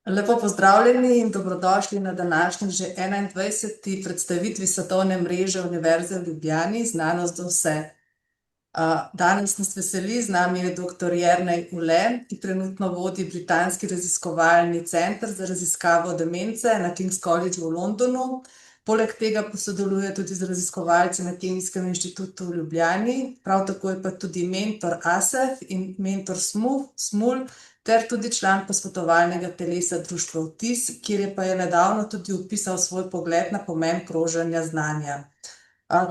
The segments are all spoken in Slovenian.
Lepo pozdravljeni in dobrodošli na današnji že 21. predstavitvi Svetovne mreže Univerze v Ljubljani Znanost za vse. Danes nas veseli, z nami je dr. Jernej Ule, ki trenutno vodi Britanski raziskovalni center za raziskavo demence na King's College v Londonu. Poleg tega pa sodeluje tudi z raziskovalci na Kemijskem inštitutu v Ljubljani, prav tako je pa tudi mentor ASEF in mentor SMUL, ter tudi član posvetovalnega telesa Društva Vtis, kjer je nedavno tudi vpisal svoj pogled na pomen kroženja znanja.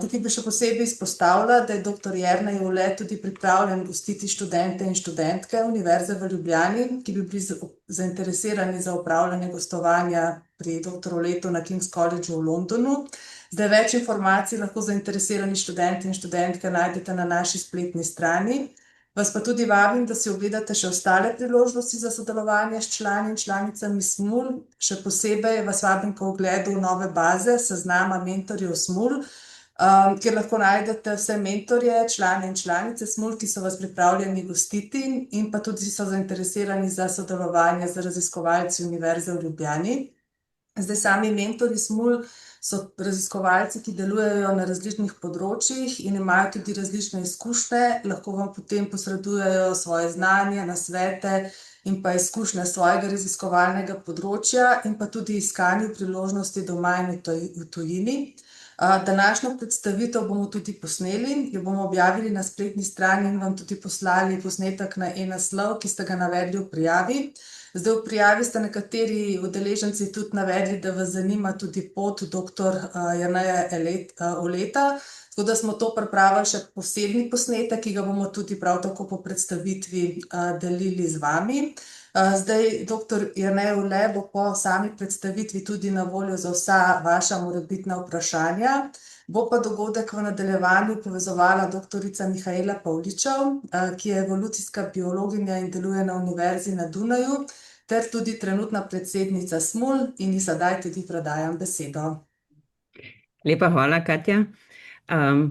Tukaj bi še posebej izpostavila, da je dr. Jernej Ule tudi pripravljen gostiti študente in študentke Univerze v Ljubljani, ki bi bili zainteresirani za opravljanje gostovanja pri dr. Uletu na King's Collegeu v Londonu. Zdaj več informacij lahko zainteresirani študenti in študentke najdete na naši spletni strani. Vas pa tudi vabim, da si ogledate še ostale priložnosti za sodelovanje s člani in članicami SMUL. Še posebej vas vabim k ogledu nove baze seznama mentorjev SMUL, kjer lahko najdete vse mentorje, člane in članice SMUL, ki so vas pripravljeni gostiti in pa tudi so zainteresirani za sodelovanje z raziskovalci Univerze v Ljubljani. Zdaj sami mentorji SMUL so raziskovalci, ki delujejo na različnih področjih in imajo tudi različne izkušnje, lahko vam potem posredujejo svoje znanje, nasvete in pa izkušnje svojega raziskovalnega področja in pa tudi iskanju priložnosti doma in v tujini. Današnjo predstavitev bomo tudi posneli, jo bomo objavili na spletni strani in vam tudi poslali posnetek na e-naslov, ki ste ga navedli v prijavi. Zdaj v prijavi ste nekateri udeleženci tudi navedli, da vas zanima tudi pot dr. Jerneja Uleta, tako da smo to pripravili še posebni posnetek, ki ga bomo tudi prav tako po predstavitvi delili z vami. Zdaj, dr. Jernej Ule bo po sami predstavitvi tudi na voljo za vsa vaša morebitna vprašanja. Bo pa dogodek v nadaljevanju povezovala doktorica Mihaela Pavličev, ki je evolucijska biologinja in deluje na Univerzi na Dunaju, ter tudi trenutna predsednica SMUL in ji sedaj tudi predajam besedo. Lepa hvala, Katja.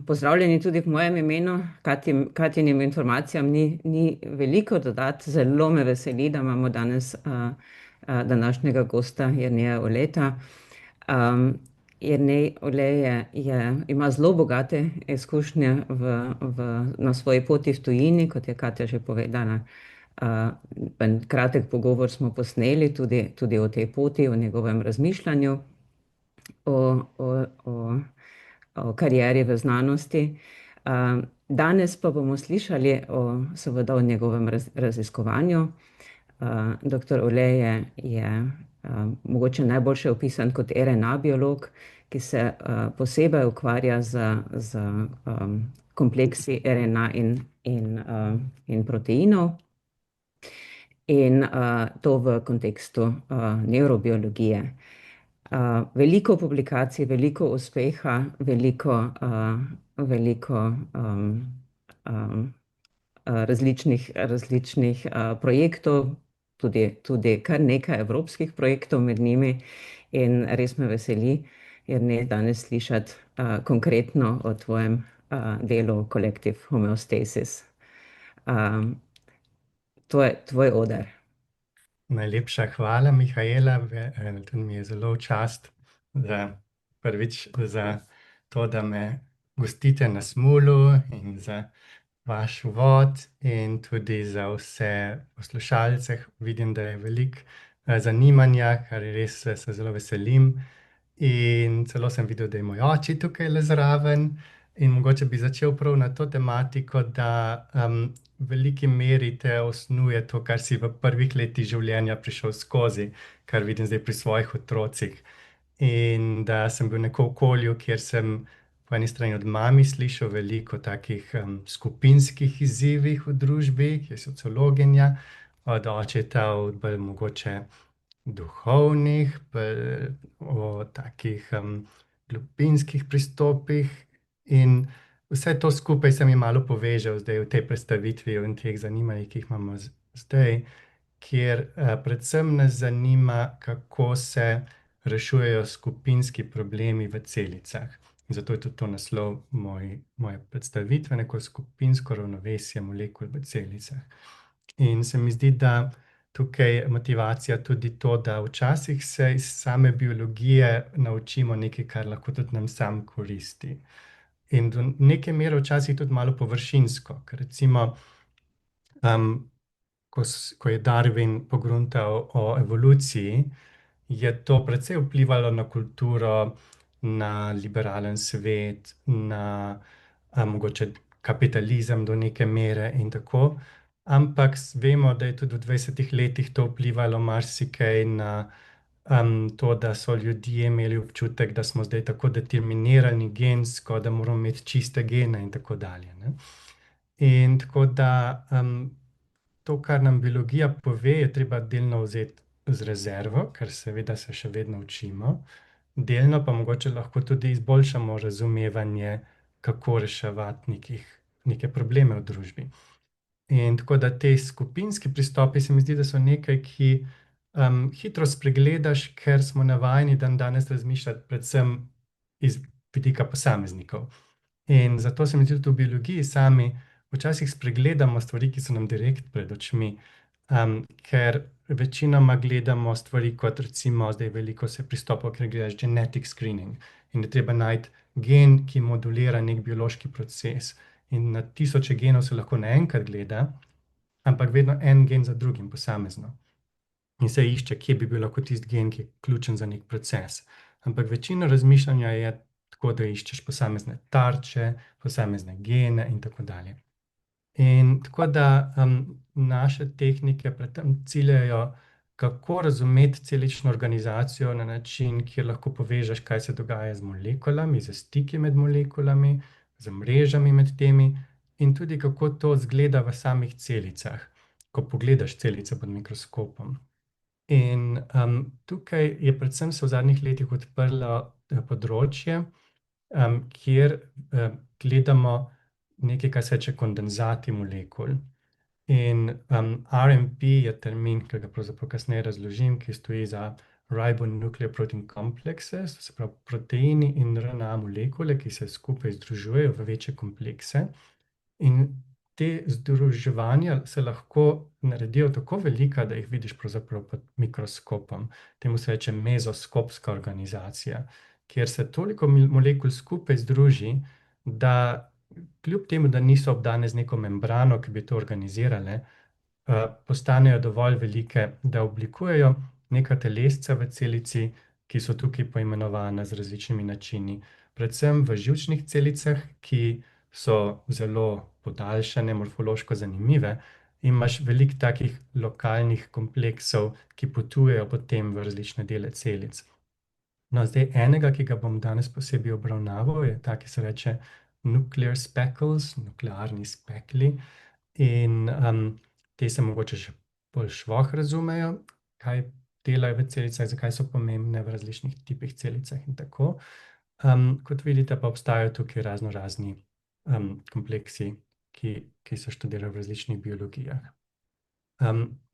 Pozdravljeni tudi v mojem imenu. Katjinim informacijam ni veliko dodati. Zelo me veseli, da imamo danes današnjega gosta Jerneja Uleta. Jernej Ule ima zelo bogate izkušnje na svoji poti v tujini, kot je Katja že povedala. En kratek pogovor smo posneli tudi o tej poti, o njegovem razmišljanju, o karieri v znanosti. Danes pa bomo slišali seveda o njegovem raziskovanju. Dr. Ule je mogoče najboljše opisan kot RNA biolog, ki se posebej ukvarja z kompleksi RNA in proteinov. In to v kontekstu nevrobiologije. Veliko publikacij, veliko uspeha, veliko različnih projektov, tudi kar nekaj evropskih projektov med njimi. In res me veseli, Jernej, danes slišati konkretno o tvojem delu Collective Homeostasis. Tvoj oder. Najlepša hvala, Mihaela. Tudi mi je zelo v čast, prvič za to, da me gostite na SMUL-u in za vaš uvod in tudi za vse poslušalce. Vidim, da je veliko zanimanja, kar res se zelo veselim. In celo sem videl, da je moj oči tukaj le zraven. In mogoče bi začel prav na to tematiko, da v veliki meri te osnuje to, kar si v prvih letih življenja prišel skozi, kar vidim zdaj pri svojih otrocih. In da sem bil neko v okolju, kjer sem po eni strani od mami slišal veliko takih skupinskih izzivih v družbi, ki je sociologinja, od očeta bolj mogoče duhovnih, o takih globinskih pristopih. In vse to skupaj se mi malo poveže zdaj v tej predstavitvi in teh zanimanjih, ki jih imamo zdaj, kjer predvsem nas zanima, kako se rešujejo skupinski problemi v celicah. In zato je tudi to naslov moje predstavitve, neko skupinsko ravnovesje molekul v celicah. In se mi zdi, da tukaj motivacija tudi to, da včasih se iz same biologije naučimo nekaj, kar lahko tudi nam sam koristi. In do neke mere včasih tudi malo površinsko, ker recimo, ko je Darwin pogruntal o evoluciji, je to precej vplivalo na kulturo, na liberalen svet, na mogoče kapitalizem do neke mere in tako. Ampak vemo, da je tudi v 20 letih to vplivalo marsikaj na to, da so ljudje imeli občutek, da smo zdaj tako determinirani gensko, da moramo imeti čiste gene in tako dalje, ne. In tako da to, kar nam biologija pove, je treba delno vzeti z rezervo, ker seveda se še vedno učimo, delno pa mogoče lahko tudi izboljšamo razumevanje, kako reševati neke probleme v družbi. In tako da te skupinski pristopi se mi zdi, da so nekaj, ki hitro spregledaš, ker smo navajeni dandanes razmišljati predvsem iz vidika posameznikov. In zato se mi zdi, da v biologiji sami včasih spregledamo stvari, ki so nam direkt pred očmi, ker večinoma gledamo stvari kot recimo, zdaj veliko se pristopov, ker gledaš genetic screening in je treba najti gen, ki modulira nek biološki proces. In na tisoče genov se lahko naenkrat gleda, ampak vedno en gen za drugim, posamezno. In se išče, kje bi bil lahko tisti gen, ki je ključen za nek proces. Ampak večina razmišljanja je tako, da iščeš posamezne tarče, posamezne gene in tako dalje. In tako da naše tehnike predvsem ciljajo, kako razumeti celično organizacijo na način, kjer lahko povežeš, kaj se dogaja z molekulami, z stiki med molekulami, z mrežami med temi in tudi kako to izgleda v samih celicah, ko pogledaš celice pod mikroskopom. In tukaj je predvsem se v zadnjih letih odprlo področje, kjer gledamo nekaj, kar se reče kondenzati molekul. In RNP je termin, ki ga pravzaprav kasneje razložim, ki stoji za ribonucleoprotein complexes, to se pravi proteini in RNA molekule, ki se skupaj združujejo v večje komplekse. In te združevanja se lahko naredijo tako velika, da jih vidiš pravzaprav pod mikroskopom. Temu se reče mezoskopska organizacija, kjer se toliko molekul skupaj združi, da kljub temu, da niso obdane z neko membrano, ki bi to organizirale, postanejo dovolj velike, da oblikujejo neka telesca v celici, ki so tukaj poimenovana z različnimi načini. Predvsem v živčnih celicah, ki so zelo podaljšane, morfološko zanimive, imaš veliko takih lokalnih kompleksov, ki potujejo potem v različne dele celic. No, zdaj enega, ki ga bom danes posebej obravnaval, je ta, ki se reče nuclear speckles, nuklearni spekli. In te se mogoče še bolj švoh razumejo, kaj delajo v celicah, zakaj so pomembne v različnih tipih celicah in tako. Kot vidite, pa obstajajo tukaj razni kompleksi, ki se študirajo v različnih biologijah.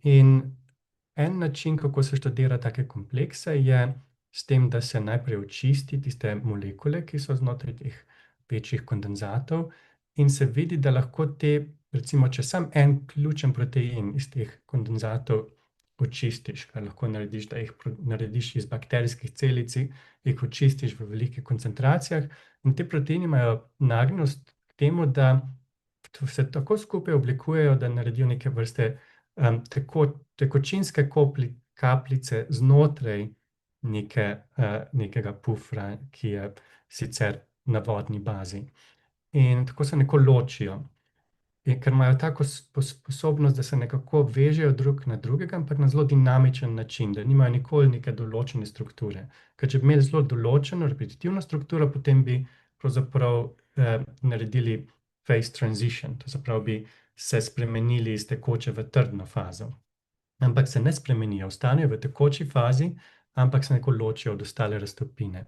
In en način, kako se študira take komplekse, je s tem, da se najprej očisti tiste molekule, ki so znotraj teh večjih kondenzatov in se vidi, da lahko te, recimo, če sam en ključen protein iz teh kondenzatov očistiš, kar lahko narediš, da jih narediš iz bakterijskih celic, jih očistiš v velikih koncentracijah in te proteini imajo nagnjenost k temu, da se tako skupaj oblikujejo, da naredijo neke vrste tekočinske kapljice znotraj nekega pufra, ki je sicer na vodni bazi. In tako se nekako ločijo. Ker imajo tako sposobnost, da se nekako vežejo drug na drugega, ampak na zelo dinamičen način, da nimajo nikoli neke določene strukture. Ker če bi imeli zelo določeno, repetitivno strukturo, potem bi pravzaprav naredili phase transition, to se pravi, bi se spremenili iz tekoče v trdno fazo. Ampak se ne spremenijo, ostanejo v tekoči fazi, ampak se nekako ločijo od ostale raztopine.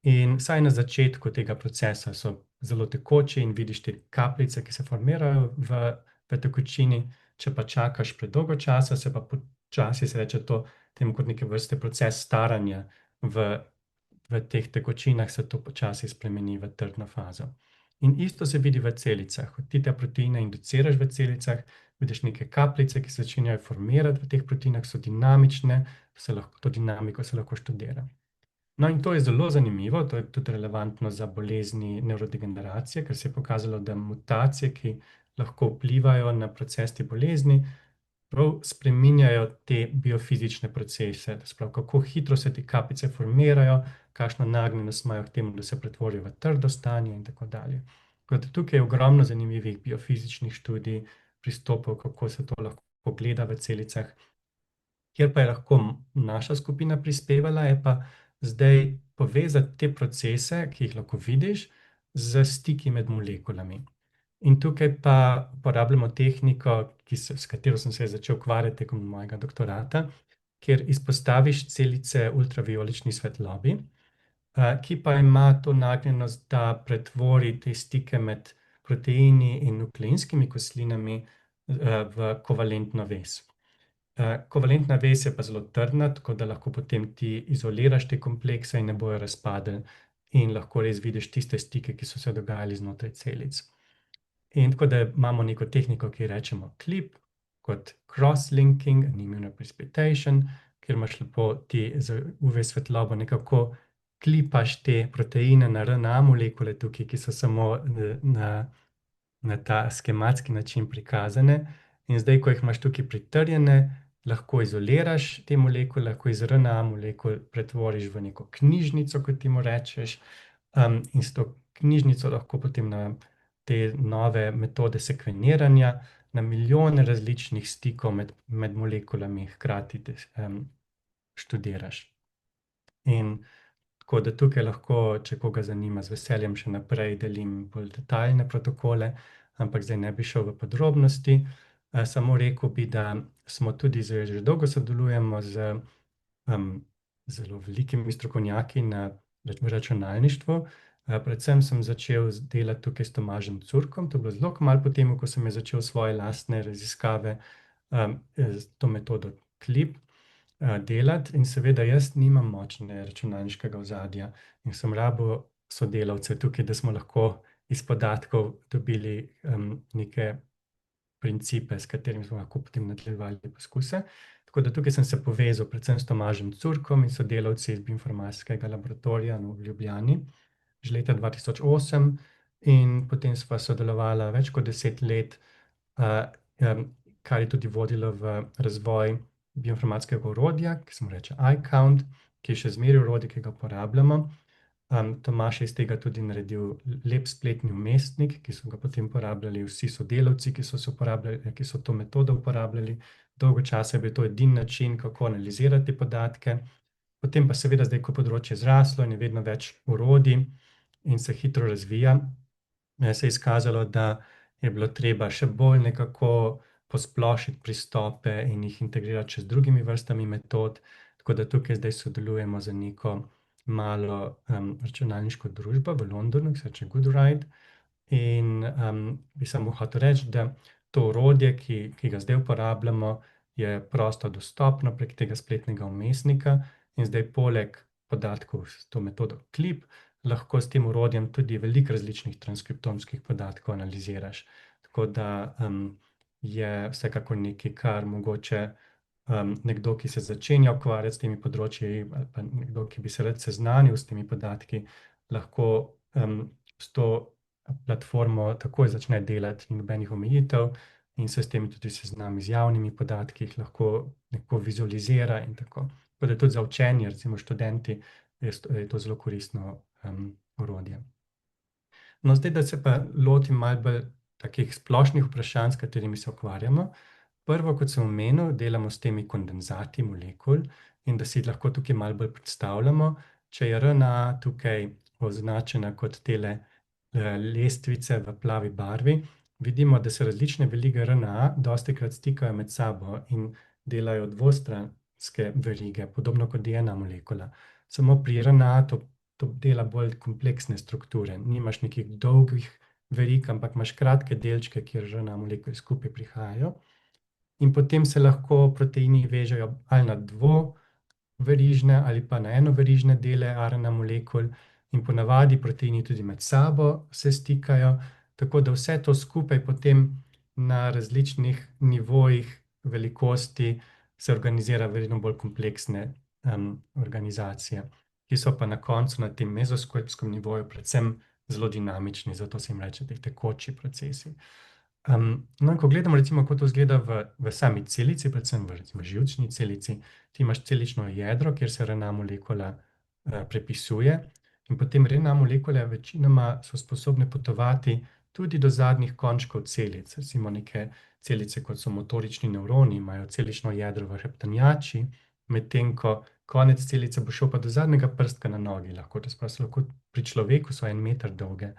In vsaj na začetku tega procesa so zelo tekoči in vidiš te kapljice, ki se formirajo v tekočini. Če pa čakaš predolgo časa, se pa počasi, se reče temu kot neke vrste proces staranja v teh tekočinah, se to počasi spremeni v trdno fazo. In isto se vidi v celicah. Ko ti te proteine induciraš v celicah, vidiš neke kapljice, ki se začenjajo formirati v teh proteinah, so dinamične, to dinamiko se lahko študira. No, in to je zelo zanimivo, to je tudi relevantno za bolezni nevrodegeneracije, ker se je pokazalo, da mutacije, ki lahko vplivajo na proces te bolezni, prav spreminjajo te biofizične procese, to se pravi, kako hitro se te kapljice formirajo, kakšno nagnjenost imajo k temu, da se pretvorijo v trdo stanje in tako dalje. Tako da tukaj je ogromno zanimivih biofizičnih študij, pristopov, kako se to lahko gleda v celicah. Kjer pa je lahko naša skupina prispevala, je pa zdaj povezati te procese, ki jih lahko vidiš, z stiki med molekulami. In tukaj pa uporabljamo tehniko, s katero sem se začel ukvarjati tekom mojega doktorata, kjer izpostaviš celice ultravijolični svetlobi, ki pa ima to nagnjenost, da pretvori te stike med proteini in nukleinskimi kislinami v kovalentno vez. Kovalentna vez je pa zelo trdna, tako da lahko potem ti izoliraš te komplekse in ne bojo razpadli in lahko res vidiš tiste stike, ki so se dogajali znotraj celic. In tako da imamo neko tehniko, ki rečemo CLIP, kot cross-linking and immunoprecipitation, kjer imaš lepo ti z UV svetlobo nekako klipaš te proteine na RNA molekule tukaj, ki so samo na ta skematski način prikazane. In zdaj, ko jih imaš tukaj pritrjene, lahko izoliraš te molekule, lahko iz RNA molekul pretvoriš v neko knjižnico, kot ti mu rečeš, in s to knjižnico lahko potem na te nove metode sekveniranja, na milijone različnih stikov med molekulami hkrati študiraš. In tako da tukaj lahko, če koga zanima, z veseljem še naprej delim bolj detaljne protokole, ampak zdaj ne bi šel v podrobnosti. Samo rekel bi, da smo tudi že dolgo sodelujemo z zelo velikimi strokovnjaki v računalništvu. Predvsem sem začel delati tukaj s Tomažem Curkom, to je bilo zelo kmalu po tem, ko sem začel svoje lastne raziskave s to metodo CLIP delati, in seveda jaz nimam močnega računalniškega ozadja in sem rabil sodelavce tukaj, da smo lahko iz podatkov dobili neke principe, s katerimi smo lahko potem nadaljevali poskuse. Tako da tukaj sem se povezal predvsem s Tomažem Curkom in sodelavci iz bioinformatskega laboratorija v Ljubljani že leta 2008, in potem sva sodelovala več kot 10 let, kar je tudi vodilo v razvoj bioinformatskega orodja, ki se mu reče iCount, ki je še zmeraj orodje, ki ga uporabljamo. Tomaž je iz tega tudi naredil lep spletni vmesnik, ki so ga potem uporabljali vsi sodelavci, ki so to metodo uporabljali. Dolgo časa je bil to edini način, kako analizirati podatke. Potem pa seveda zdaj, ko področje zraslo in je vedno več orodij in se hitro razvija, se je izkazalo, da je bilo treba še bolj nekako posplošiti pristope in jih integrirati še z drugimi vrstami metod, tako da tukaj zdaj sodelujemo z neko malo računalniško družbo v Londonu, ki se reče GoodRide, in bi samo hotel reči, da to orodje, ki ga zdaj uporabljamo, je prosto dostopno prek tega spletnega vmesnika, in zdaj poleg podatkov s to metodo CLIP lahko s tem orodjem tudi veliko različnih transkriptomskih podatkov analiziraš. Tako da je vsekakor nekaj, kar mogoče nekdo, ki se začenja ukvarjati s temi področji, ali pa nekdo, ki bi se rad seznanil s temi podatki, lahko s to platformo takoj začne delati, ni nobenih omejitev, in se s tem tudi seznami z javnimi podatki, jih lahko neko vizualizira in tako. Tako da tudi za učenje, recimo študenti, je to zelo koristno orodje. No, zdaj, da se pa lotim malo bolj takih splošnih vprašanj, s katerimi se ukvarjamo. Prvo, kot sem omenil, delamo s temi kondenzati molekul, in da si lahko tukaj malo bolj predstavljamo, če je RNA tukaj označena kot tele lestvice v plavi barvi, vidimo, da se različne verige RNA dostikrat stikajo med sabo in delajo dvostranske verige, podobno kot DNA molekula. Samo pri RNA to dela bolj kompleksne strukture. Nimaš nekih dolgih verig, ampak imaš kratke delčke, kjer RNA molekule skupaj prihajajo. In potem se lahko proteini vežejo ali na dvoverižne ali pa na enoverižne dele RNA molekul, in ponavadi proteini tudi med sabo se stikajo, tako da vse to skupaj potem na različnih nivojih velikosti se organizira vedno bolj kompleksne organizacije, ki so pa na koncu na tem mezoskopskem nivoju predvsem zelo dinamični, zato se jim reče teh tekoči procesi. No, in ko gledamo recimo, kako to izgleda v sami celici, predvsem v recimo živčni celici, ti imaš celično jedro, kjer se RNA molekula prepisuje, in potem RNA molekule večinoma so sposobne potovati tudi do zadnjih končkov celic. Recimo neke celice, kot so motorični nevroni, imajo celično jedro v hrbtenjači, medtem ko konec celice bo šel pa do zadnjega prstka na nogi. Lahko pri človeku so 1 meter dolge,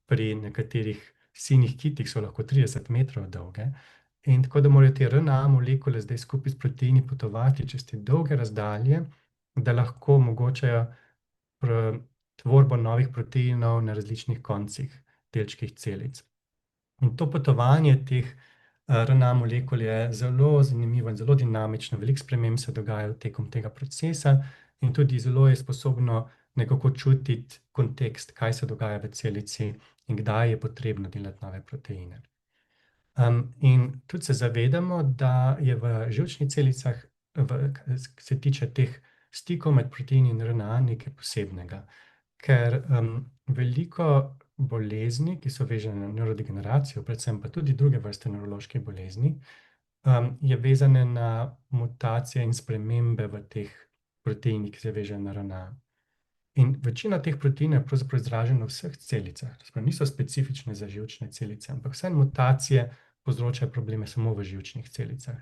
pri nekaterih sinjih kitih so lahko 30 metrov dolge. In tako da morajo te RNA molekule zdaj skupaj s proteini potovati čez te dolge razdalje, da lahko omogočajo tvorbo novih proteinov na različnih koncih delčkih celic. In to potovanje teh RNA molekul je zelo zanimivo in zelo dinamično. Veliko sprememb se dogaja tekom tega procesa in tudi zelo je sposobno nekako čutiti kontekst, kaj se dogaja v celici in kdaj je potrebno delati nove proteine. In tudi se zavedamo, da je v živčnih celicah, se tiče teh stikov med proteini in RNA, nekaj posebnega. Ker veliko bolezni, ki so vezane na nevrodegeneracijo, predvsem pa tudi druge vrste nevroloških bolezni, je vezane na mutacije in spremembe v teh proteinih, ki se vežejo na RNA. In večina teh proteinov je pravzaprav izražena v vseh celicah. Niso specifične za živčne celice, ampak vse mutacije povzročajo probleme samo v živčnih celicah.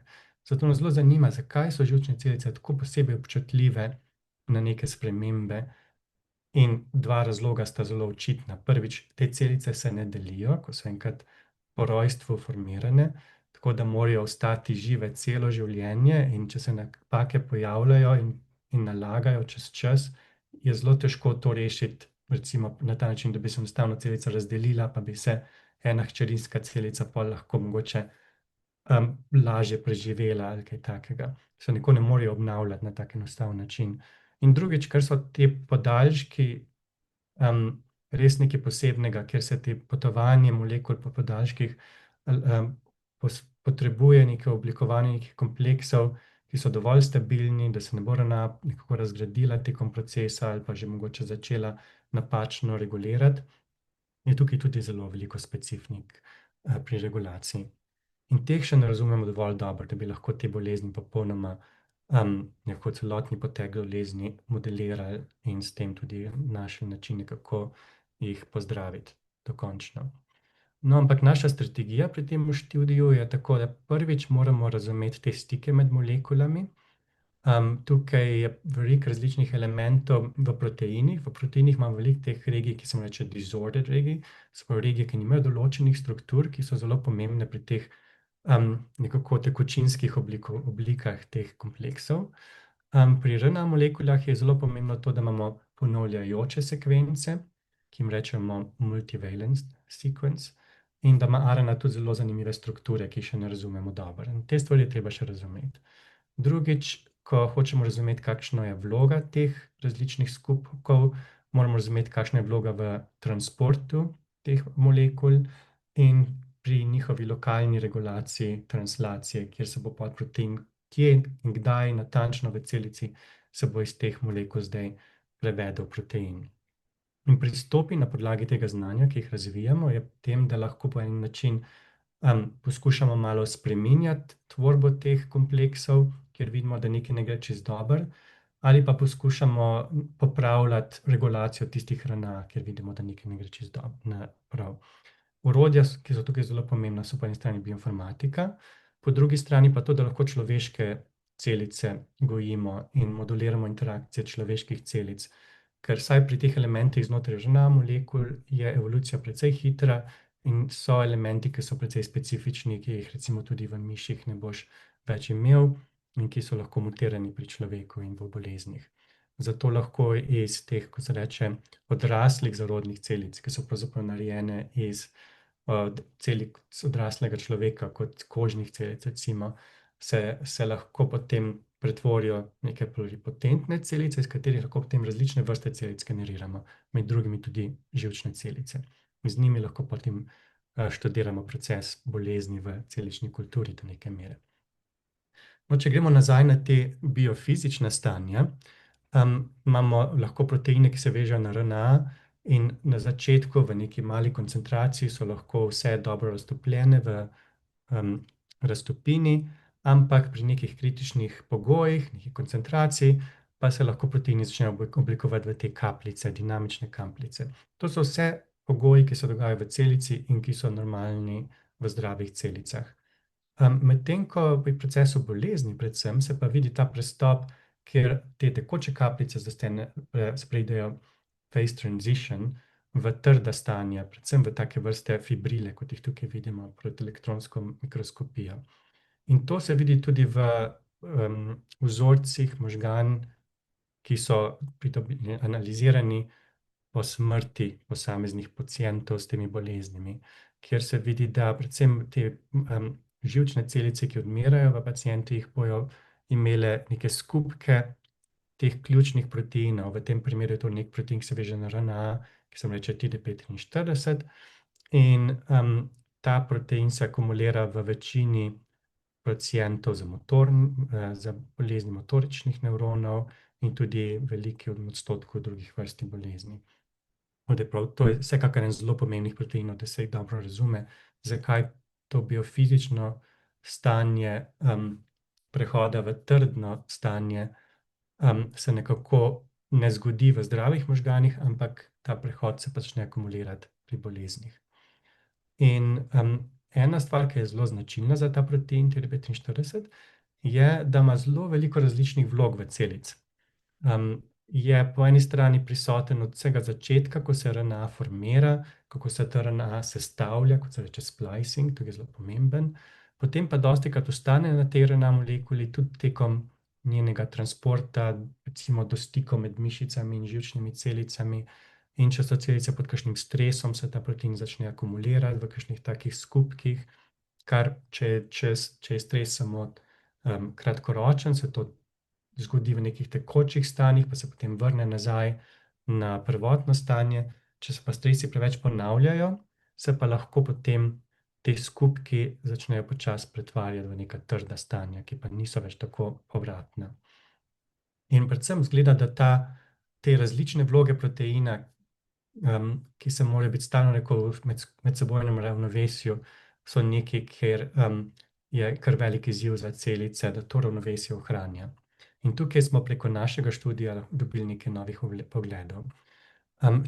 Zato nas zelo zanima, zakaj so živčne celice tako posebej občutljive na neke spremembe. In 2 razloga sta zelo očitna. Prvič, te celice se ne delijo, ko so enkrat po rojstvu formirane, tako da morajo ostati žive celo življenje, in če se napake pojavljajo in nalagajo čez čas, je zelo težko to rešiti, recimo na ta način, da bi se enostavno celica razdelila, pa bi se ena hčerinska celica pol lahko mogoče lažje preživela ali kaj takega. Se nikoli ne morejo obnavljati na tak enostaven način. In drugič, ker so te podaljški res nekaj posebnega, ker se te potovanje molekul po podaljških potrebuje neko oblikovanje nekih kompleksov, ki so dovolj stabilni, da se ne bo RNA nekako razgradila tekom procesa ali pa že mogoče začela napačno regulirati, je tukaj tudi zelo veliko specifik pri regulaciji. In teh še ne razumemo dovolj dobro, da bi lahko te bolezni popolnoma nekako celotni potek bolezni modelirali in s tem tudi našli načine, kako jih pozdraviti dokončno. No, ampak naša strategija pri tem študiju je tako, da prvič moramo razumeti te stike med molekulami. Tukaj je veliko različnih elementov v proteinih. V proteinih imamo veliko teh regij, ki se mu reče disordered regij, so pa regije, ki nimajo določenih struktur, ki so zelo pomembne pri teh nekako tekočinskih oblikah teh kompleksov. Pri RNA molekulah je zelo pomembno to, da imamo ponavljajoče sekvence, ki jim rečemo multivalent sequence, in da ima RNA tudi zelo zanimive strukture, ki še ne razumemo dobro. In te stvari je treba še razumeti. Drugič, ko hočemo razumeti, kakšna je vloga teh različnih skupkov, moramo razumeti, kakšna je vloga v transportu teh molekul in pri njihovi lokalni regulaciji translacije, kjer se bo podprotein, kje in kdaj natančno v celici se bo iz teh molekul zdaj prevedel protein. In pristopi na podlagi tega znanja, ki jih razvijamo, je tem, da lahko po en način poskušamo malo spreminjati tvorbo teh kompleksov, kjer vidimo, da nekaj ne gre čisto dobro, ali pa poskušamo popravljati regulacijo tistih RNA, kjer vidimo, da nekaj ne gre čisto prav. Orodja, ki so tukaj zelo pomembna, so po eni strani bioinformatika, po drugi strani pa to, da lahko človeške celice gojimo in moduliramo interakcije človeških celic. Ker vsaj pri teh elementih znotraj RNA molekul je evolucija precej hitra in so elementi, ki so precej specifični, ki jih recimo tudi v miših ne boš več imel in ki so lahko mutirani pri človeku in v boleznih. Zato lahko iz teh, ko se reče, odraslih zarodnih celic, ki so pravzaprav narejene iz celic odraslega človeka kot kožnih celic, recimo, se lahko potem pretvorijo neke pluripotentne celice, iz katerih lahko potem različne vrste celic generiramo, med drugimi tudi živčne celice. Z njimi lahko potem študiramo proces bolezni v celični kulturi do neke mere. No, če gremo nazaj na te biofizična stanja, imamo lahko proteine, ki se vežejo na RNA, in na začetku v neki mali koncentraciji so lahko vse dobro raztopljene v raztopini, ampak pri nekih kritičnih pogojih, nekih koncentracij, pa se lahko proteini začnejo oblikovati v te kapljice, dinamične kapljice. To so vse pogoji, ki se dogajajo v celici in ki so normalni v zdravih celicah. Medtem ko pri procesu bolezni predvsem se pa vidi ta prestop, kjer te tekoče kapljice preidejo phase transition v trda stanja, predvsem v take vrste fibrile, kot jih tukaj vidimo pod elektronsko mikroskopijo. In to se vidi tudi v vzorcih možgan, ki so analizirani po smrti posameznih pacientov s temi boleznimi, kjer se vidi, da predvsem te živčne celice, ki odmirajo v pacientih, bojo imele neke skupke teh ključnih proteinov. V tem primeru je to nek protein, ki se veže na RNA, ki se mu reče TDP43, in ta protein se akumulira v večini pacientov za bolezni motoričnih nevronov in tudi veliki odstotku drugih vrst bolezni. To je vsekakor en zelo pomembnih proteinov, da se jih dobro razume, zakaj to biofizično stanje prehoda v trdno stanje se nekako ne zgodi v zdravih možganih, ampak ta prehod se pa začne akumulirati pri boleznih. In ena stvar, ki je zelo značilna za ta protein TDP43, je, da ima zelo veliko različnih vlog v celici. Je po eni strani prisoten od vsega začetka, ko se RNA formira, kako se ta RNA sestavlja, kot se reče splicing, to je zelo pomemben. Potem pa dostikrat ostane na tej RNA molekuli tudi tekom njenega transporta, recimo do stikov med mišicami in živčnimi celicami. In če so celice pod kakšnim stresom, se ta protein začne akumulirati v kakšnih takih skupkih, kar če je stres samo kratkoročen, se to zgodi v nekih tekočih stanjih, pa se potem vrne nazaj na prvotno stanje. Če se pa stresi preveč ponavljajo, se pa lahko potem te skupki začnejo počasi pretvarjati v neka trda stanja, ki pa niso več tako povratna. In predvsem zgleda, da te različne vloge proteina, ki se morajo biti stalno v medsebojnem ravnovesju, so nekaj, kjer je kar velik izziv za celice, da to ravnovesje ohranja. In tukaj smo preko našega študija dobili nekaj novih pogledov.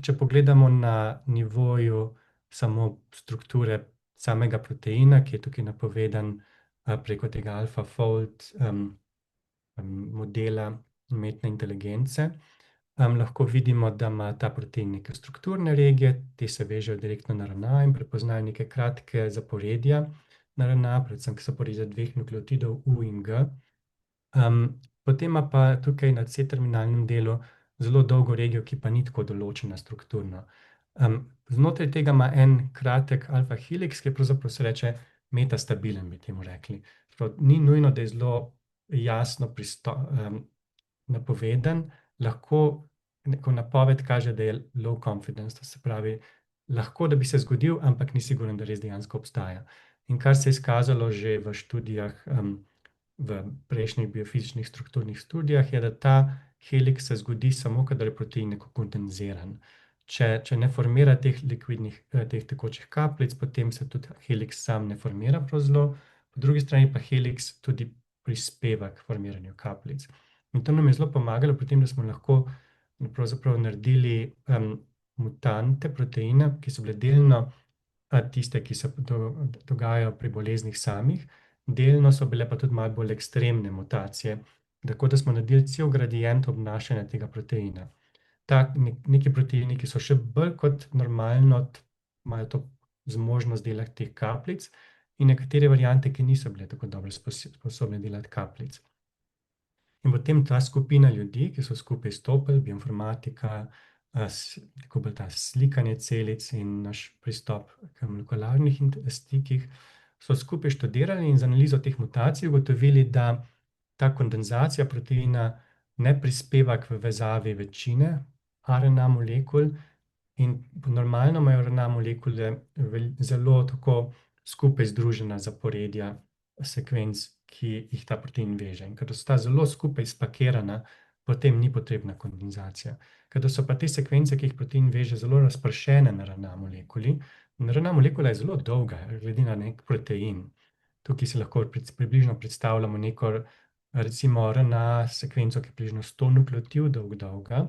Če pogledamo na nivoju samo strukture samega proteina, ki je tukaj napovedan preko tega AlphaFold modela umetne inteligence, lahko vidimo, da ima ta protein neke strukturne regije, te se vežejo direktno na RNA in prepoznajo neke kratke zaporedja na RNA, predvsem zaporedja dveh nukleotidov U in G. Potem ima pa tukaj na C-terminalnem delu zelo dolgo regijo, ki pa ni tako določena strukturno. Znotraj tega ima en kratek alfa heliks, ki je pravzaprav se reče metastabilen, bi temu rekli. Ni nujno, da je zelo jasno napovedan, lahko neko napoved kaže, da je low confidence, to se pravi, lahko, da bi se zgodil, ampak ni siguren, da res dejansko obstaja. In kar se je izkazalo že v študijah, v prejšnjih biofizičnih strukturnih študijah, je, da ta heliks se zgodi samo, kadar je protein neko kondenziran. Če ne formira teh tekočih kapljic, potem se tudi heliks sam ne formira prav zelo, po drugi strani pa heliks tudi prispeva k formiranju kapljic. In to nam je zelo pomagalo pri tem, da smo lahko pravzaprav naredili mutante proteina, ki so bile delno tiste, ki se dogajajo pri boleznih samih, delno so bile pa tudi malo bolj ekstremne mutacije, tako da smo naredili cel gradient obnašanja tega proteina. Neki proteini, ki so še bolj kot normalno, imajo to zmožnost delati teh kapljic, in nekatere variante, ki niso bile tako dobro sposobne delati kapljic. In potem ta skupina ljudi, ki so skupaj stopili, bioinformatika, tako bolj ta slikanje celic in naš pristop k molekularnih stikih, so skupaj študirali in z analizo teh mutacij ugotovili, da ta kondenzacija proteina ne prispeva k vezavi večine RNA molekul in normalno imajo RNA molekule zelo tako skupaj združena zaporedja sekvenc, ki jih ta protein veže. In ker so ta zelo skupaj spakirana, potem ni potrebna kondenzacija. Ker so pa te sekvence, ki jih protein veže, zelo razpršene na RNA molekuli, in RNA molekula je zelo dolga, glede na nek protein. Tukaj si lahko približno predstavljamo neko, recimo RNA sekvenco, ki je približno 100 nukleotidov dolga.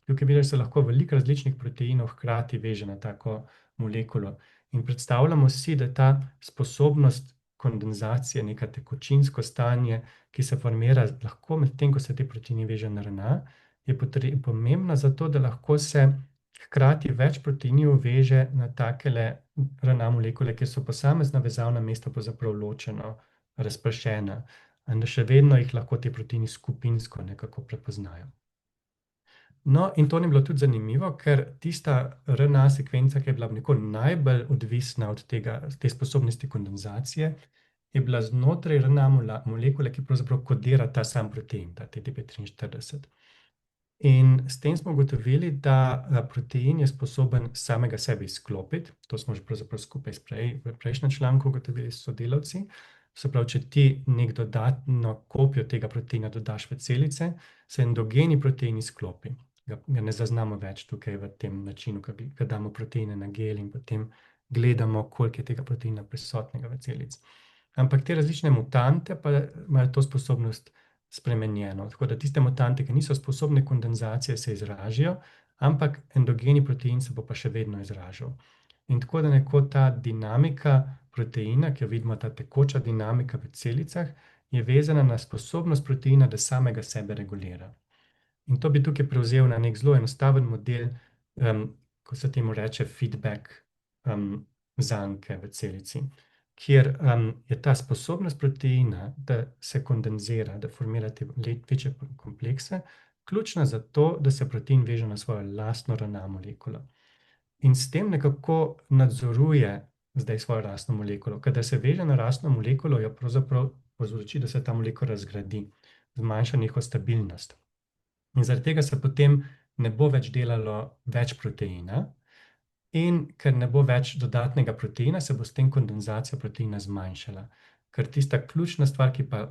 Tukaj vidiš, se lahko veliko različnih proteinov hkrati veže na tako molekulo. In predstavljamo si, da ta sposobnost kondenzacije, neka tekočinsko stanje, ki se formira lahko med tem, ko se te proteini veže na RNA, je pomembna zato, da lahko se hkrati več proteinov veže na takele RNA molekule, kjer so posamezna vezavna mesta pravzaprav ločeno razpršena, in da še vedno jih lahko te proteini skupinsko nekako prepoznajo. No, in to ni bilo tudi zanimivo, ker tista RNA sekvenca, ki je bila najbolj odvisna od te sposobnosti kondenzacije, je bila znotraj RNA molekule, ki pravzaprav kodira ta sam protein, ta TDP43. In s tem smo ugotovili, da protein je sposoben samega sebe izklopiti. To smo že pravzaprav skupaj v prejšnjem članku ugotovili s sodelavci. Se pravi, če ti nek dodatno kopijo tega proteina dodaš v celice, se endogeni protein izklopi. Ga ne zaznamo več tukaj v tem načinu, ko damo proteine na gel in potem gledamo, koliko je tega proteina prisotnega v celici. Ampak te različne mutante pa imajo to sposobnost spremenjeno. Tako da tiste mutante, ki niso sposobne kondenzacije, se izražijo, ampak endogeni protein se bo pa še vedno izražal. In tako da ta dinamika proteina, ki jo vidimo, ta tekoča dinamika v celicah, je vezana na sposobnost proteina, da samega sebe regulira. In to bi tukaj prevzel na nek zelo enostaven model, ko se temu reče feedback zanke v celici, kjer je ta sposobnost proteina, da se kondenzira, da formira te večje komplekse, ključna za to, da se protein veže na svojo lastno RNA molekulo. In s tem nekako nadzoruje zdaj svojo lastno molekulo. Kadar se veže na lastno molekulo, jo pravzaprav povzroči, da se ta molekula razgradi, zmanjša njihovo stabilnost. In zaradi tega se potem ne bo več delalo več proteina, in ker ne bo več dodatnega proteina, se bo s tem kondenzacija proteina zmanjšala. Ker tista ključna stvar, ki pa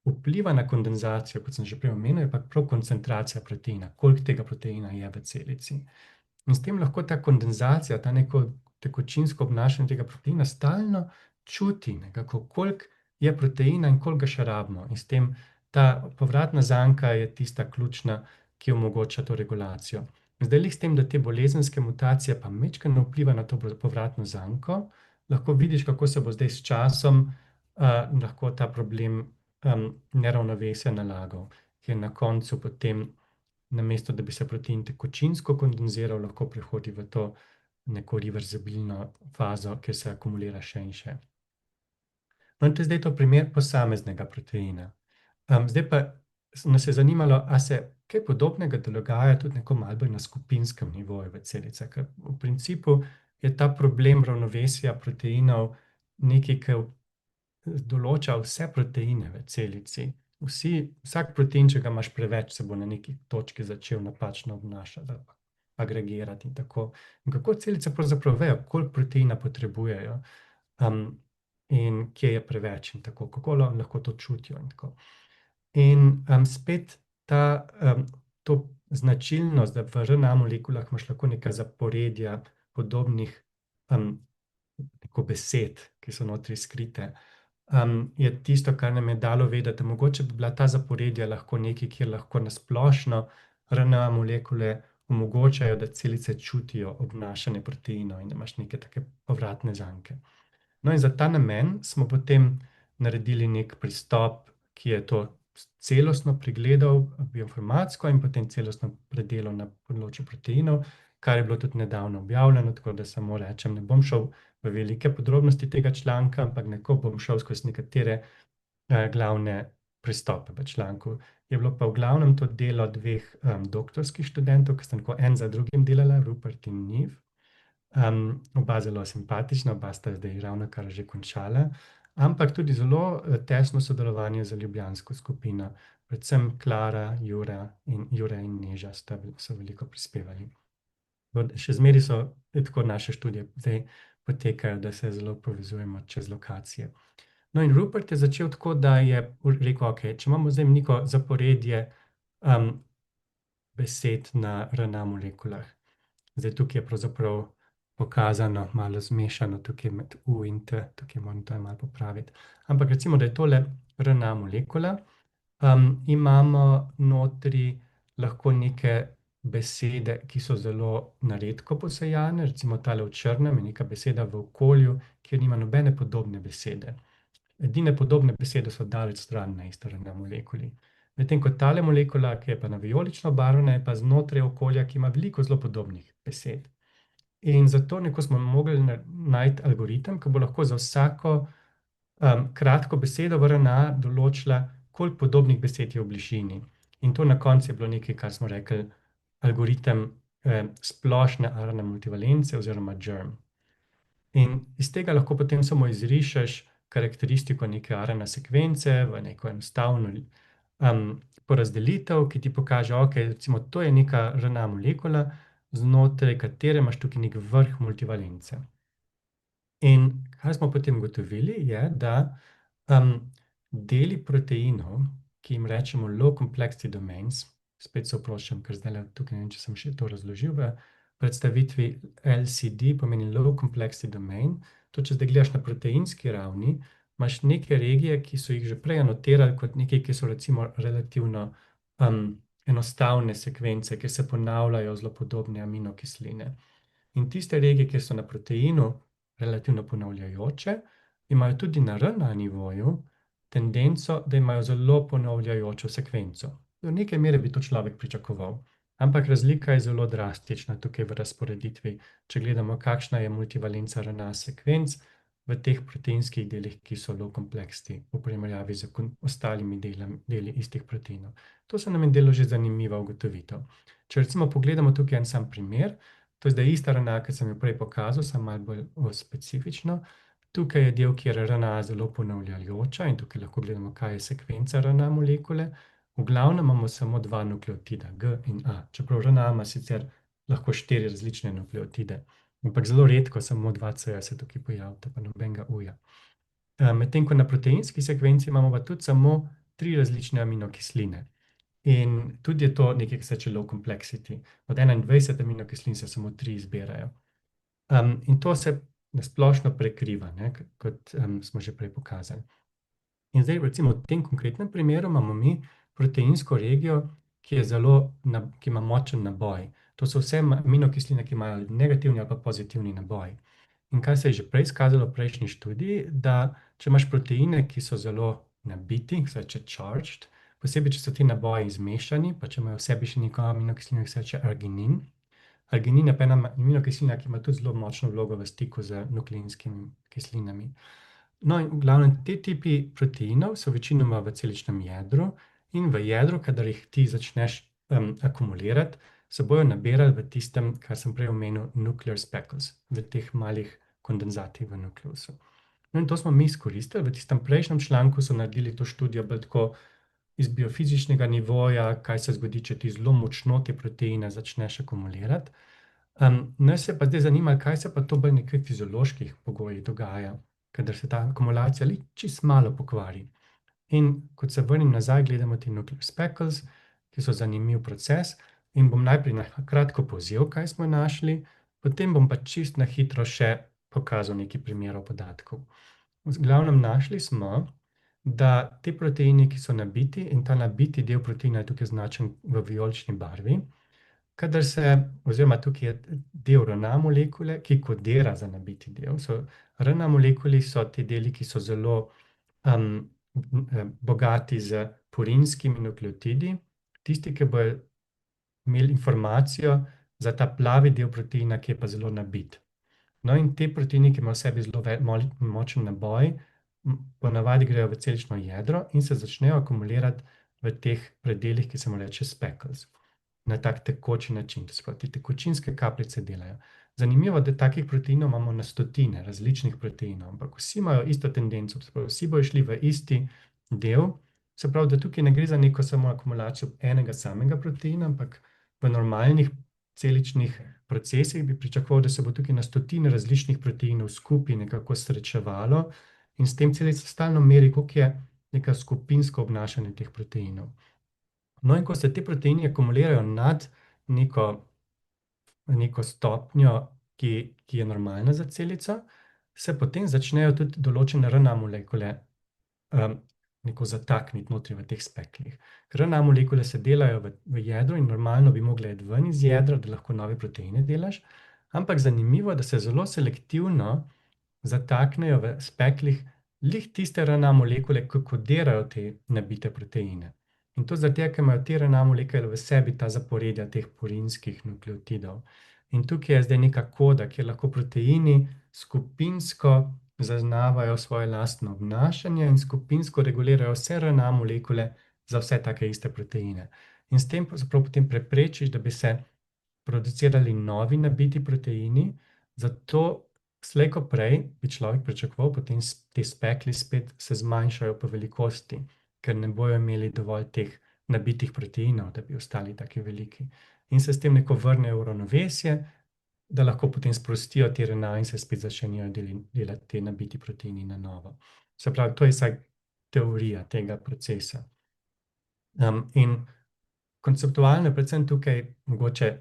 vpliva na kondenzacijo, kot sem že prej omenil, je pa prav koncentracija proteina, koliko tega proteina je v celici. In s tem lahko ta kondenzacija, ta neko tekočinsko obnašanje tega proteina stalno čuti, nekako, koliko je proteina in koliko ga še rabimo. In s tem ta povratna zanka je tista ključna, ki omogoča to regulacijo. Zdaj, s tem, da te bolezenske mutacije pa majčkeno vpliva na to povratno zanko, lahko vidiš, kako se bo zdaj s časom lahko ta problem neravnovesja nalagal, ker na koncu potem, namesto da bi se protein tekočinsko kondenziral, lahko prehodi v to neko reverzibilno fazo, kjer se akumulira še in še. No, in to je zdaj to primer posameznega proteina. Zdaj pa nas je zanimalo, a se kaj podobnega dogaja tudi neko malo bolj na skupinskem nivoju v celicah. Ker v principu je ta problem ravnovesja proteinov nekaj, ki določa vse proteine v celici. Vsak protein, če ga imaš preveč, se bo na neki točki začel napačno obnašati, agregirati in tako. In kako celice pravzaprav vejo, koliko proteina potrebujejo in kje je preveč in tako, kako lahko to čutijo in tako. In spet to značilnost, da v RNA molekulah imaš lahko neka zaporedja podobnih besed, ki so notri skrite, je tisto, kar nam je dalo vedeti, da mogoče bi bila ta zaporedja lahko nekaj, kjer lahko nasplošno RNA molekule omogočajo, da celice čutijo obnašanje proteinov in da imaš neke take povratne zanke. No, in za ta namen smo potem naredili nek pristop, ki je to celostno pregledal bioinformatsko in potem celostno predelal na področju proteinov, kar je bilo tudi nedavno objavljeno, tako da samo rečem, ne bom šel v velike podrobnosti tega članka, ampak nekako bom šel skozi nekatere glavne pristope v članku. Je bilo pa v glavnem to delo dveh doktorskih študentov, ki sta tako en za drugim delala, Rupert in Niv. Oba zelo simpatična, oba sta zdaj ravnokar že končala. ampak tudi zelo tesno sodelovanje z ljubljansko skupino, predvsem Klara, Jure in Neža so veliko prispevali. Še zmeraj so tako naše študije zdaj potekajo, da se zelo povezujemo čez lokacije. No in Rupert je začel tako, da je rekel, ok, če imamo zdaj neko zaporedje besed na RNA molekulah. Zdaj tukaj je pravzaprav pokazano, malo zmešano tukaj med U in T, tukaj moram to malo popraviti. Ampak recimo, da je tole RNA molekula, imamo notri lahko neke besede, ki so zelo naredko posejane, recimo tale v črnem je neka beseda v okolju, kjer nima nobene podobne besede. Edine podobne besede so daleč stran na isto RNA molekuli. Medtem ko tale molekula, ki je pa na vijolično obarvana, je pa znotraj okolja, ki ima veliko zelo podobnih besed. In zato neko smo mogli najti algoritem, ki bo lahko za vsako kratko besedo v RNA določila, koliko podobnih besed je v bližini. In to na koncu je bilo nekaj, kar smo rekli, algoritem splošne RNA multivalence oziroma GERM. In iz tega lahko potem samo izrišeš karakteristiko neke RNA sekvence v neko enostavno porazdelitev, ki ti pokaže, ok, recimo to je neka RNA molekula, znotraj katere imaš tukaj nek vrh multivalence. In kar smo potem ugotovili, je, da deli proteinov, ki jim rečemo low complexity domains, spet se oproščam, ker zdaj tukaj ne vem, če sem še to razložil, v predstavitvi LCD pomeni low complexity domain, to če zdaj gledaš na proteinski ravni, imaš neke regije, ki so jih že prej anotirali kot nekaj, ki so recimo relativno enostavne sekvence, ki se ponavljajo zelo podobne aminokisline. In tiste regije, ki so na proteinu relativno ponavljajoče, imajo tudi na RNA nivoju tendenco, da imajo zelo ponavljajočo sekvenco. Do neke mere bi to človek pričakoval, ampak razlika je zelo drastična tukaj v razporeditvi, če gledamo, kakšna je multivalenca RNA sekvenc v teh proteinskih delih, ki so low complexity, v primerjavi z ostalimi deli istih proteinov. To se nam je delo že zanimiva ugotovitev. Če recimo pogledamo tukaj en sam primer, to je zdaj ista RNA, ki sem jo prej pokazal, samo malo bolj specifično. Tukaj je del, kjer je RNA zelo ponavljajoča in tukaj lahko gledamo, kaj je sekvenca RNA molekule. V glavnem imamo samo 2 nukleotida, G in A, čeprav RNA ima sicer lahko 4 različne nukleotide, ampak zelo redko samo 2 C-ja se tukaj pojavita, pa nobenega U-ja. Medtem ko na proteinski sekvenci imamo pa tudi samo 3 različne aminokisline. In tudi je to nekaj, ki se reče low complexity. Od 21 aminokislin se samo 3 izbirajo. In to se nasplošno prekriva, ne, kot smo že prej pokazali. In zdaj recimo v tem konkretnem primeru imamo mi proteinsko regijo, ki ima močen naboj. To so vse aminokisline, ki imajo negativni ali pa pozitivni naboj. In kar se je že prej izkazalo v prejšnji študiji, da če imaš proteine, ki so zelo nabiti, se reče charged, posebej, če so ti naboji zmešani, pa če imajo v sebi še neko aminokislino, ki se reče arginin. Arginin je pa ena aminokislina, ki ima tudi zelo močno vlogo v stiku z nukleinskimi kislinami. No in v glavnem, te tipi proteinov so večinoma v celičnem jedru in v jedru, kadar jih ti začneš akumulirati, se bojo nabirali v tistem, kar sem prej omenil, nuclear speckles, v teh malih kondenzatih v nukleusu. No in to smo mi izkoristili. V tistem prejšnjem članku so naredili to študijo bolj tako iz biofizičnega nivoja, kaj se zgodi, če ti zelo močno te proteine začneš akumulirati. Nas je pa zdaj zanimalo, kaj se pa to bolj nekaj fizioloških pogojih dogaja, kadar se ta akumulacija čisto malo pokvari. In kot se vrnim nazaj, gledamo te nuclear speckles, ki so zanimiv proces, in bom najprej na kratko povzel, kaj smo našli, potem bom pa čisto na hitro še pokazal nekaj primerov podatkov. V glavnem našli smo, da te proteini, ki so nabiti, in ta nabiti del proteina je tukaj značen v vijolični barvi, oziroma tukaj je del RNA molekule, ki kodira za nabiti del. RNA molekuli so ti deli, ki so zelo bogati z purinskimi nukleotidi, tisti, ki bojo imeli informacijo za ta plavi del proteina, ki je pa zelo nabit. No in te proteini, ki imajo v sebi zelo močen naboj, ponavadi grejo v celično jedro in se začnejo akumulirati v teh predelih, ki se mu reče speckles. na tak tekoči način. To se pravi, te tekočinske kapljice delajo. Zanimivo, da takih proteinov imamo na stotine različnih proteinov, ampak vsi imajo isto tendenco, se pravi, vsi bojo šli v isti del, se pravi, da tukaj ne gre za neko samo akumulacijo enega samega proteina, ampak v normalnih celičnih procesih bi pričakoval, da se bo tukaj na stotine različnih proteinov skupaj nekako srečevalo in s tem celica stalno meri, koliko je neka skupinsko obnašanje teh proteinov. No, in ko se te proteini akumulirajo nad neko stopnjo, ki je normalna za celico, se potem začnejo tudi določene RNA molekule neko zatakniti notri v teh speklih. Ker RNA molekule se delajo v jedru in normalno bi mogle iti ven iz jedra, da lahko nove proteine delaš, ampak zanimivo je, da se zelo selektivno zataknejo v speklih glih tiste RNA molekule, ki kodirajo te nabite proteine. In to zato, ker imajo te RNA molekule v sebi ta zaporedja teh purinskih nukleotidov. In tukaj je zdaj neka koda, kjer lahko proteini skupinsko zaznavajo svoje lastno obnašanje in skupinsko regulirajo vse RNA molekule za vse take iste proteine. In s tem potem preprečiš, da bi se producirali novi nabiti proteini, zato slej ko prej bi človek pričakoval, potem te spekli spet se zmanjšajo po velikosti, ker ne bojo imeli dovolj teh nabitih proteinov, da bi ostali taki veliki. In se s tem neko vrnejo v ravnovesje, da lahko potem sprostijo te RNA in se spet začnejo delati te nabiti proteini na novo. Se pravi, to je vsaj teorija tega procesa. In konceptualno je predvsem tukaj mogoče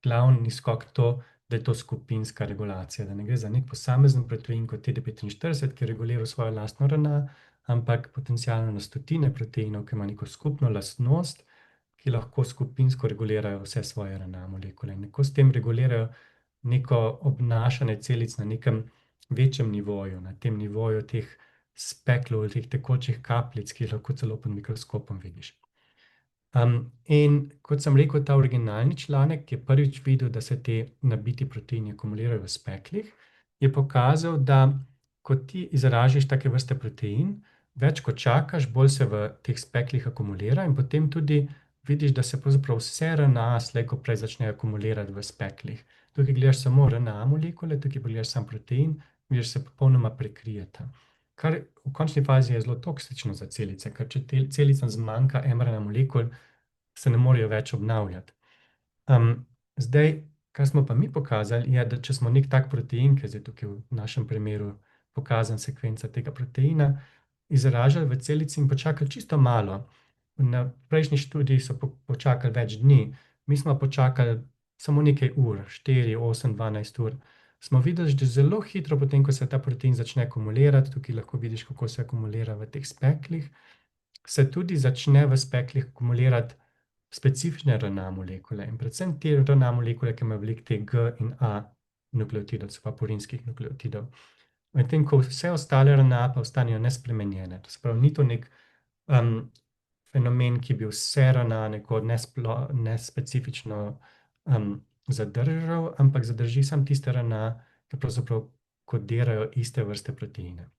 glavni skok to, da je to skupinska regulacija, da ne gre za nek posamezen protein kot TDP43, ki regulira svojo lastno RNA, ampak potencialno na stotine proteinov, ki ima neko skupno lastnost, ki lahko skupinsko regulirajo vse svoje RNA molekule. In neko s tem regulirajo neko obnašanje celic na nekem večjem nivoju, na tem nivoju teh speklov, teh tekočih kapljic, ki jih lahko celo pod mikroskopom vidiš. In kot sem rekel, ta originalni članek, ki je prvič videl, da se te nabiti proteini akumulirajo v speklih, je pokazal, da ko ti izražiš take vrste protein, več kot čakaš, bolj se v teh speklih akumulira in potem tudi vidiš, da se pravzaprav vse RNA slej ko prej začnejo akumulirati v speklih. Tukaj gledaš samo RNA molekule, tukaj gledaš sam protein, vidiš, se popolnoma prekrijeta. Kar v končni fazi je zelo toksično za celice, ker če celicam zmanjka mRNA molekul, se ne morejo več obnavljati. Zdaj, kar smo pa mi pokazali, je, da če smo nek tak protein, ki je zdaj tukaj v našem primeru pokazan sekvenca tega proteina, izražali v celici in počakali čisto malo. Na prejšnji študiji so počakali več dni, mi smo počakali samo nekaj ur, 4, 8, 12 ur. Smo videli, da zelo hitro potem, ko se ta protein začne akumulirati, tukaj lahko vidiš, kako se akumulira v teh speklih, se tudi začne v speklih akumulirati specifične RNA molekule in predvsem te RNA molekule, ki imajo veliko te G in A nukleotidov, so pa purinskih nukleotidov. Medtem ko vse ostale RNA pa ostanejo nespremenjene. To se pravi, ni to nek fenomen, ki bi vse RNA neko nespecifično zadržal, ampak zadrži samo tiste RNA, ki pravzaprav kodirajo iste vrste proteine.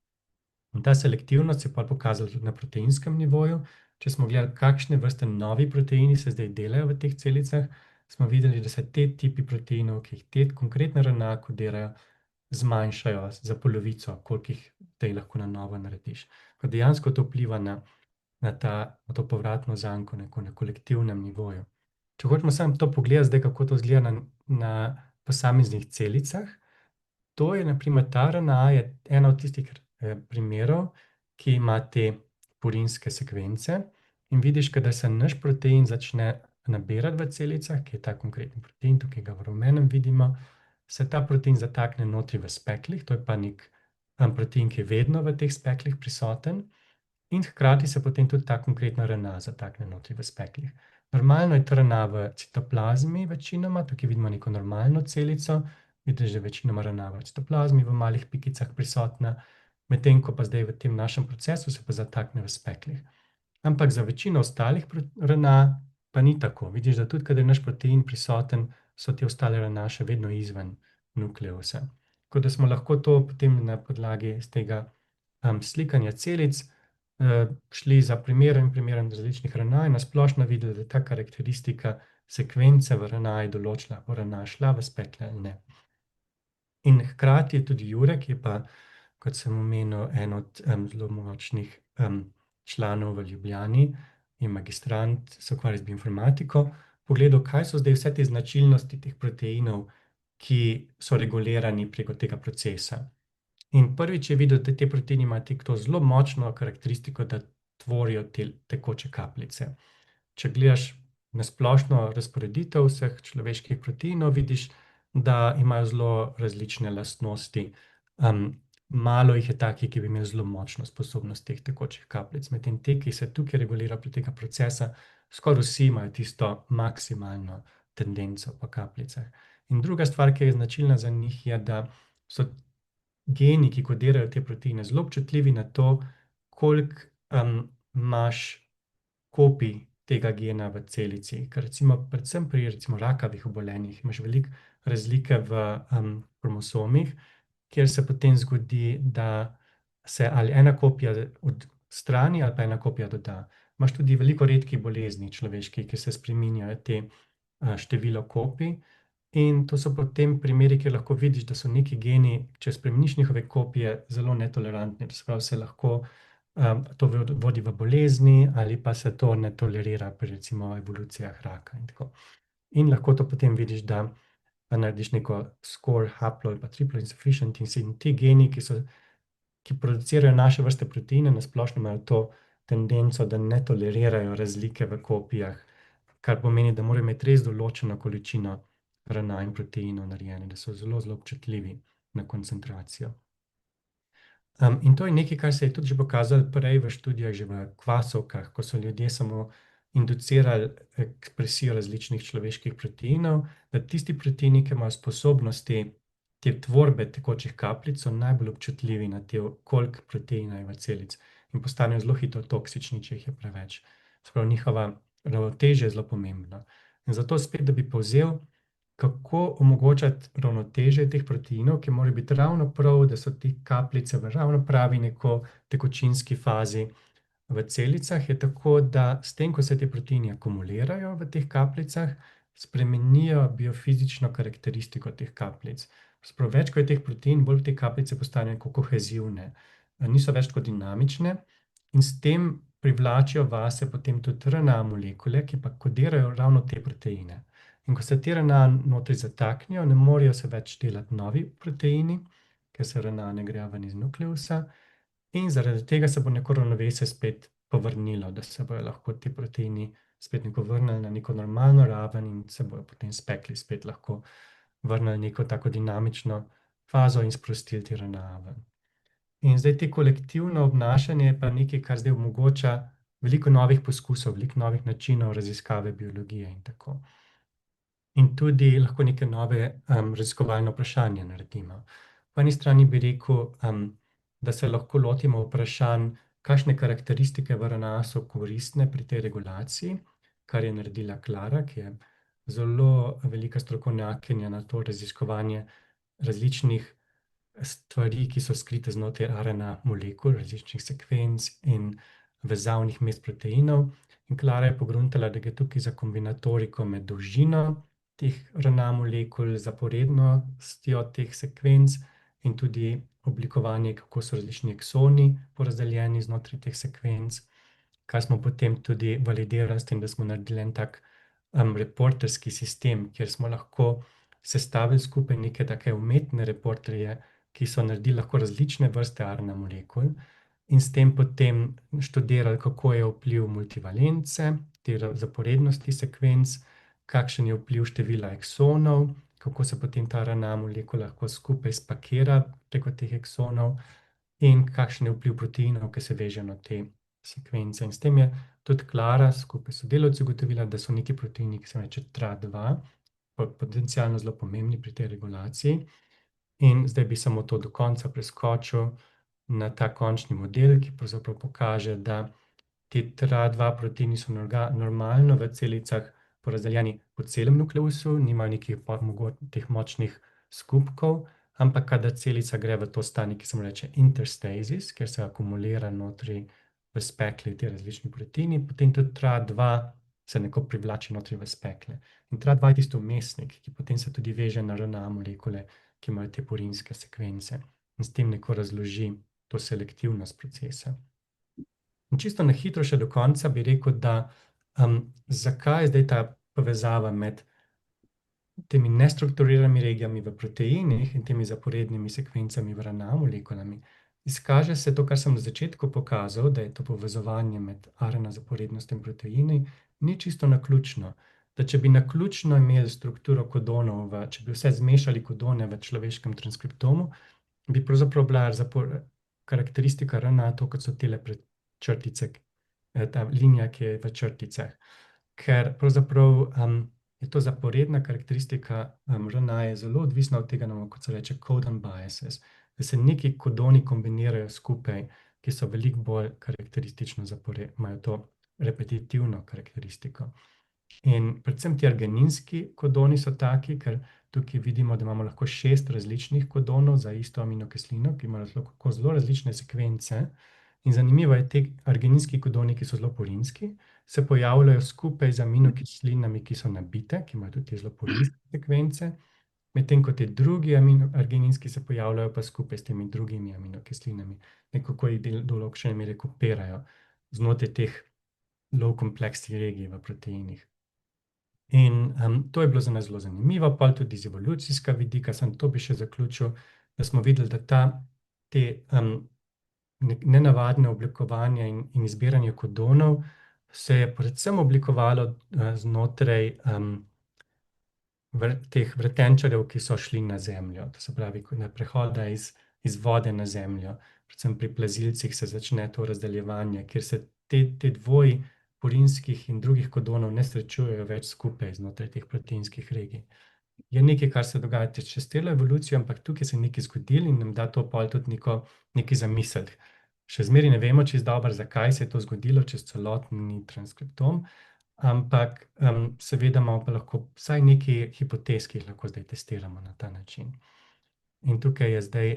In ta selektivnost je pa pokazala tudi na proteinskem nivoju. Če smo gledali, kakšne vrste novi proteini se zdaj delajo v teh celicah, smo videli, da se te tipi proteinov, ki jih te konkretne RNA kodirajo, zmanjšajo za polovico, koliko jih tej lahko na novo narediš. Ko dejansko to vpliva na to povratno zanko na kolektivnem nivoju. Če hočemo samo to pogledati zdaj, kako to izgleda na posameznih celicah, to je, na primer, ta RNA je ena od tistih primerov, ki ima te purinske sekvence in vidiš, kada se naš protein začne nabirati v celicah, ki je ta konkretni protein, tukaj ga v rumenem vidimo, se ta protein zatakne notri v speklih, to je pa nek protein, ki je vedno v teh speklih prisoten in hkrati se potem tudi ta konkretna RNA zatakne notri v speklih. Normalno je ta RNA v citoplazmi večinoma, tukaj vidimo neko normalno celico, vidiš, da je večinoma RNA v citoplazmi, v malih pikicah prisotna, medtem ko pa zdaj v tem našem procesu se pa zatakne v speklih. Ampak za večino ostalih RNA pa ni tako. Vidiš, da tudi, kadar je naš protein prisoten, so te ostale RNA še vedno izven nukleusa. Tako da smo lahko to potem na podlagi z tega slikanja celic šli za primeren različnih RNA in na splošno videli, da je ta karakteristika sekvence v RNA določila, bo RNA šla v spekle ali ne. In hkrati je tudi Jure, ki je pa, kot sem omenil, en od zelo močnih članov v Ljubljani in magistrant, se ukvarja z bioinformatiko, pogledal, kaj so zdaj vse te značilnosti teh proteinov, ki so regulirani preko tega procesa. In prvič je videl, da te proteini imajo to zelo močno karakteristiko, da tvorijo te tekoče kapljice. Če gledaš na splošno razporeditev vseh človeških proteinov, vidiš, da imajo zelo različne lastnosti. Malo jih je takih, ki bi imeli zelo močno sposobnost teh tekočih kapljic. Medtem te, ki se tukaj regulira pri tega procesa, skoraj vsi imajo tisto maksimalno tendenco po kapljicah. In druga stvar, ki je značilna za njih, je, da so geni, ki kodirajo te proteine, zelo občutljivi na to, koliko imaš kopij tega gena v celici. Ker recimo, predvsem pri rakavih obolenjih imaš veliko razlike v kromosomih, kjer se potem zgodi, da se ali ena kopija odstrani ali pa ena kopija doda. Imaš tudi veliko redkih bolezni človeških, ki se spreminjajo te število kopij. In to so potem primeri, kjer lahko vidiš, da so neki geni, če spremeniš njihove kopije, zelo netolerantni. Se pravi, se lahko to vodi v bolezni ali pa se to ne tolerira pri recimo evolucijah raka in tako. In lahko to potem vidiš, da narediš neko score haplo ali pa triplo insufficient in ti geni, ki producirajo naše vrste proteine, na splošno imajo to tendenco, da ne tolerirajo razlike v kopijah, kar pomeni, da morajo imeti res določeno količino RNA in proteinov narejene, da so zelo, zelo občutljivi na koncentracijo. In to je nekaj, kar se je tudi že pokazalo prej v študijah, že v kvasovkah, ko so ljudje samo inducirali ekspresijo različnih človeških proteinov, da tisti proteini, ki imajo sposobnosti te tvorbe tekočih kapljic, so najbolj občutljivi na te, koliko proteina je v celici in postanejo zelo hitro toksični, če jih je preveč. Se pravi, njihova ravnotežje je zelo pomembno. In zato spet, da bi povzel, kako omogočati ravnotežje teh proteinov, ki morajo biti ravno prav, da so te kapljice v ravno pravi neko tekočinski fazi v celicah, je tako, da s tem, ko se te proteini akumulirajo v teh kapljicah, spremenijo biofizično karakteristiko teh kapljic. Sprav, več, ko je teh protein, bolj te kapljice postanejo kohezivne, niso več tako dinamične in s tem privlačijo vase potem tudi RNA molekule, ki pa kodirajo ravno te proteine. In ko se te RNA notri zataknijo, ne morejo se več delati novi proteini, ker se RNA ne grejo ven iz nukleusa, in zaradi tega se bo neko ravnovesje spet povrnilo, da se bojo lahko ti proteini spet neko vrnili na neko normalno raven in se bojo potem spekli spet lahko vrnili neko tako dinamično fazo in sprostili ti RNA ven. In zdaj te kolektivno obnašanje je pa nekaj, kar zdaj omogoča veliko novih poskusov, veliko novih načinov raziskave biologije in tako. In tudi lahko neke nove raziskovalne vprašanja naredimo. Po eni strani bi rekel, da se lahko lotimo vprašanj, kakšne karakteristike v RNA so koristne pri tej regulaciji, kar je naredila Klara, ki je zelo velika strokovnjakinja na to raziskovanje različnih stvari, ki so skrite znotraj RNA molekul, različnih sekvenc in vezavnih mest proteinov. In Klara je pogruntala, da gre tukaj za kombinatoriko med dolžino teh RNA molekul, zaporednostjo teh sekvenc in tudi oblikovanje, kako so različni eksoni porazdeljeni znotraj teh sekvenc, kar smo potem tudi validirali s tem, da smo naredili en tak reporterski sistem, kjer smo lahko sestavili skupaj neke take umetne reporterje, ki so naredili lahko različne vrste RNA molekul in s tem potem študirali, kako je vpliv multivalence, te zaporednosti sekvenc, kakšen je vpliv števila eksonov, kako se potem ta RNA molekula lahko skupaj spakira preko teh eksonov in kakšen je vpliv proteinov, ki se vežejo na te sekvence. In s tem je tudi Klara skupaj s sodelavci ugotovila, da so neki proteini, ki se reče TRA2, potencialno zelo pomembni pri tej regulaciji. In zdaj bi samo to do konca preskočil na ta končni model, ki pravzaprav pokaže, da ti TRA2 proteini so normalno v celicah porazdeljeni po celem nukleusu, nimajo nekih teh močnih skupkov, ampak kadar celica gre v to stanje, ki se mu reče interstasis, kjer se akumulira notri v spekle ti različni proteini, potem tudi TRA2 se nekako privlači notri v spekle. In TRA2 je tisto vmesnik, ki potem se tudi veže na RNA molekule, ki imajo te purinske sekvence in s tem neko razloži to selektivnost procesa. In čisto na hitro še do konca bi rekel, da zakaj je zdaj ta povezava med temi nestrukturiranimi regijami v proteinih in temi zaporednimi sekvencami v RNA molekulami. Izkaže se to, kar sem na začetku pokazal, da je to povezovanje med RNA zaporednostjo in proteini, ni čisto naključno. Da če bi naključno imeli strukturo kodonov, če bi vse zmešali kodone v človeškem transkriptomu, bi pravzaprav bila karakteristika RNA to, kot so tele črtice, ta linija, ki je v črticah. Ker pravzaprav je to zaporedna karakteristika RNA je zelo odvisna od tega, kot se reče codon biases, da se neki kodoni kombinirajo skupaj, ki so veliko bolj karakteristično imajo to repetitivno karakteristiko. In predvsem ti argininski kodoni so taki, ker tukaj vidimo, da imamo lahko 6 različnih kodonov za isto aminokislino, ki imajo lahko zelo različne sekvence. In zanimivo je, te argininski kodoni, ki so zelo purinski, se pojavljajo skupaj z aminokislinami, ki so nabite, ki imajo tudi zelo purinske sekvence, medtem ko ti drugi argininski se pojavljajo pa skupaj s temi drugimi aminokislinami, nekako jih v določeni meri kopirajo znotraj teh low kompleksnih regij v proteinih. In to je bilo za nas zelo zanimivo, pa tudi z evolucijska vidika, sem to bi še zaključil, da smo videli, da te nenavadne oblikovanja in izbiranje kodonov se je predvsem oblikovalo znotraj teh vretenčarjev, ki so šli na Zemljo. To se pravi, na prehoda iz vode na Zemljo. Predvsem pri plazilcih se začne to razdeljevanje, kjer se te dvoji purinskih in drugih kodonov ne srečujejo več skupaj znotraj teh proteinskih regij. Je nekaj, kar se dogaja čez celo evolucijo, ampak tukaj se je nekaj zgodilo in nam da to pol tudi nekaj zamisel. Še zmeraj ne vemo čisto dobro, zakaj se je to zgodilo čez celotni transkriptom, ampak seveda imamo pa lahko vsaj nekaj hipotez, ki jih lahko zdaj testiramo na ta način. In tukaj je zdaj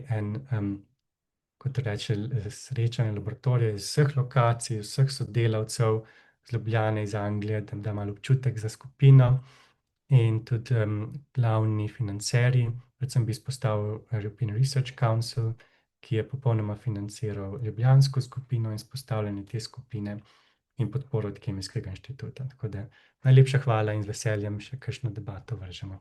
kot reče, srečanje laboratorija iz vseh lokacij, vseh sodelavcev z Ljubljane, iz Anglije, da malo občutek za skupino in tudi glavni financerji, predvsem bi izpostavil European Research Council, ki je popolnoma financiral ljubljansko skupino in izpostavljanje te skupine in podporo od Kemijskega inštituta. Tako da najlepša hvala in z veseljem še kakšno debato vržemo.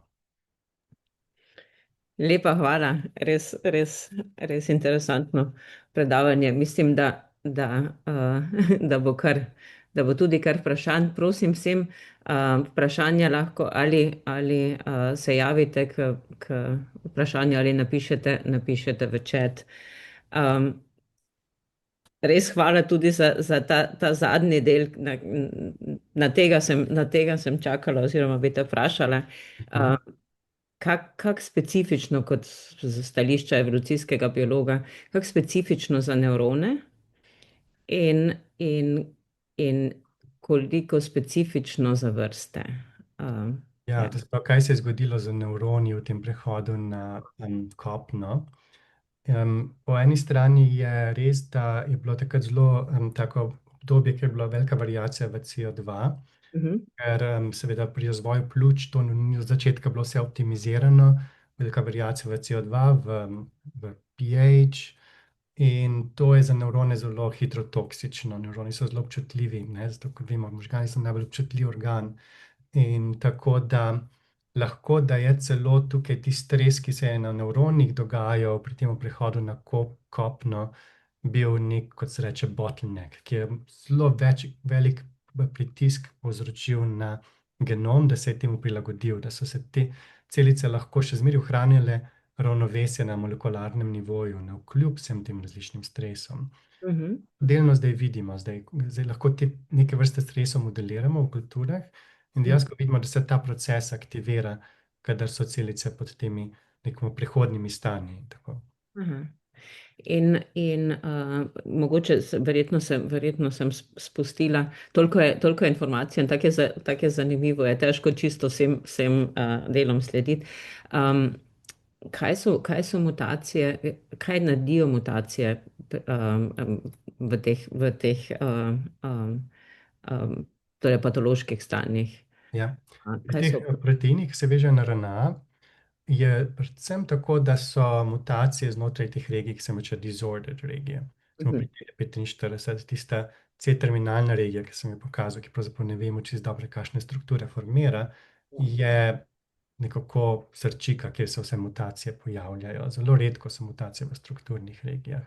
Lepa hvala, res interesantno predavanje. Mislim, da bo tudi kar vprašanj. Prosim vsem, vprašanja lahko ali se javite k vprašanju ali napišete v chat. Res hvala tudi za ta zadnji del, na tega sem čakala oziroma bi te vprašala. Kako specifično, kot z stališča evolucijskega biologa, kako specifično za nevrone in koliko specifično za vrste? Ja, to se pravi, kaj se je zgodilo z nevroni v tem prehodu na kopno. Po eni strani je res, da je bilo takrat zelo tako obdobje, kjer je bila velika variacija v CO2, ker seveda pri razvoju pljuč to ni od začetka bilo vse optimizirano, velika variacija v CO2, v pH, in to je za nevrone zelo hitro toksično. Nevroni so zelo občutljivi, zato kot vemo, možgani so najbolj občutljiv organ. In tako da lahko, da je celo tukaj ti stres, ki se je na nevronih dogajal pri tem prehodu na kopno, bil nek, kot se reče, bottleneck, ki je zelo velik pritisk povzročil na genom, da se je temu prilagodil, da so se te celice lahko še zmeraj ohranjale ravnovesje na molekularnem nivoju, navkljub vsem tem različnim stresom. Delno zdaj vidimo, zdaj lahko te neke vrste stresov modeliramo v kulturah in dejansko vidimo, da se ta proces aktivira, kadar so celice pod temi nekimi prehodnimi stanji. In mogoče verjetno sem spustila toliko informacij in tako je zanimivo, je težko čisto vsem delom slediti. Kaj so mutacije, kaj naredijo mutacije v teh torej patoloških stanjih. Ja. Pri Kaj teh so? proteinih, ki se vežejo na RNA, je predvsem tako, da so mutacije znotraj teh regij, ki se imenuje disordered regije. Smo pri T45, tista C-terminalna regija, ki sem jo pokazal, ki pravzaprav ne vemo čisto dobro, kakšne strukture formira, je nekako srčika, kjer se vse mutacije pojavljajo. Zelo redko so mutacije v strukturnih regijah.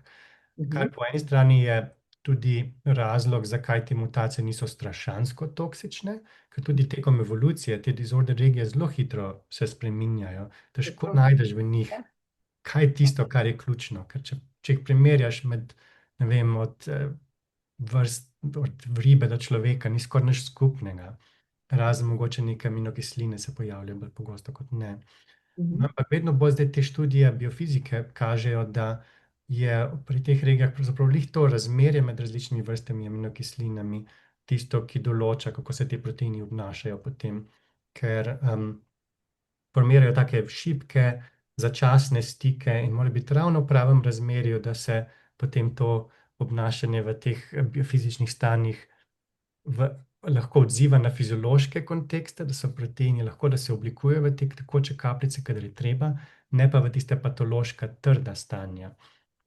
Kar po eni strani je tudi razlog, zakaj te mutacije niso strašansko toksične, ker tudi tekom evolucije te disorder regije zelo hitro se spreminjajo. Težko najdeš v njih, kaj je tisto, kar je ključno. Ker če jih primerjaš med, ne vem, od ribe do človeka, ni skoraj nič skupnega. Razen mogoče neke aminokisline se pojavljajo bolj pogosto kot ne. Ampak vedno bolj zdaj te študije biofizike kažejo, da je pri teh regijah pravzaprav glih to razmerje med različnimi vrstami aminokislinami tisto, ki določa, kako se te proteini obnašajo potem, ker formirajo take šibke, začasne stike in mora biti ravno v pravem razmerju, da se potem to obnašanje v teh biofizičnih stanjih lahko odziva na fiziološke kontekste, da so proteini lahko, da se oblikujejo v te tekoče kapljice, kadar je treba, ne pa v tiste patološka trda stanja.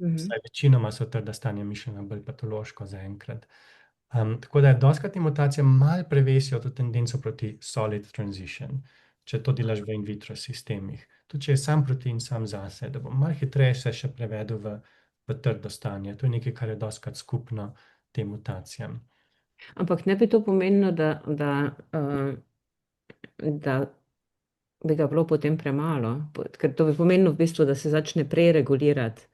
Vsaj večinoma so trda stanja mišljena bolj patološko zaenkrat. Tako da dostikrat te mutacije malo prevesijo to tendenco proti solid transition, če to delaš v in vitro sistemih. Tudi če je sam protein sam zase, da bo malo hitreje se še prevedel v trdo stanje. To je nekaj, kar je dostikrat skupno tem mutacijam. Ampak ne bi to pomenilo, da bi ga bilo potem premalo, ker to bi pomenilo v bistvu, da se začne preregulirati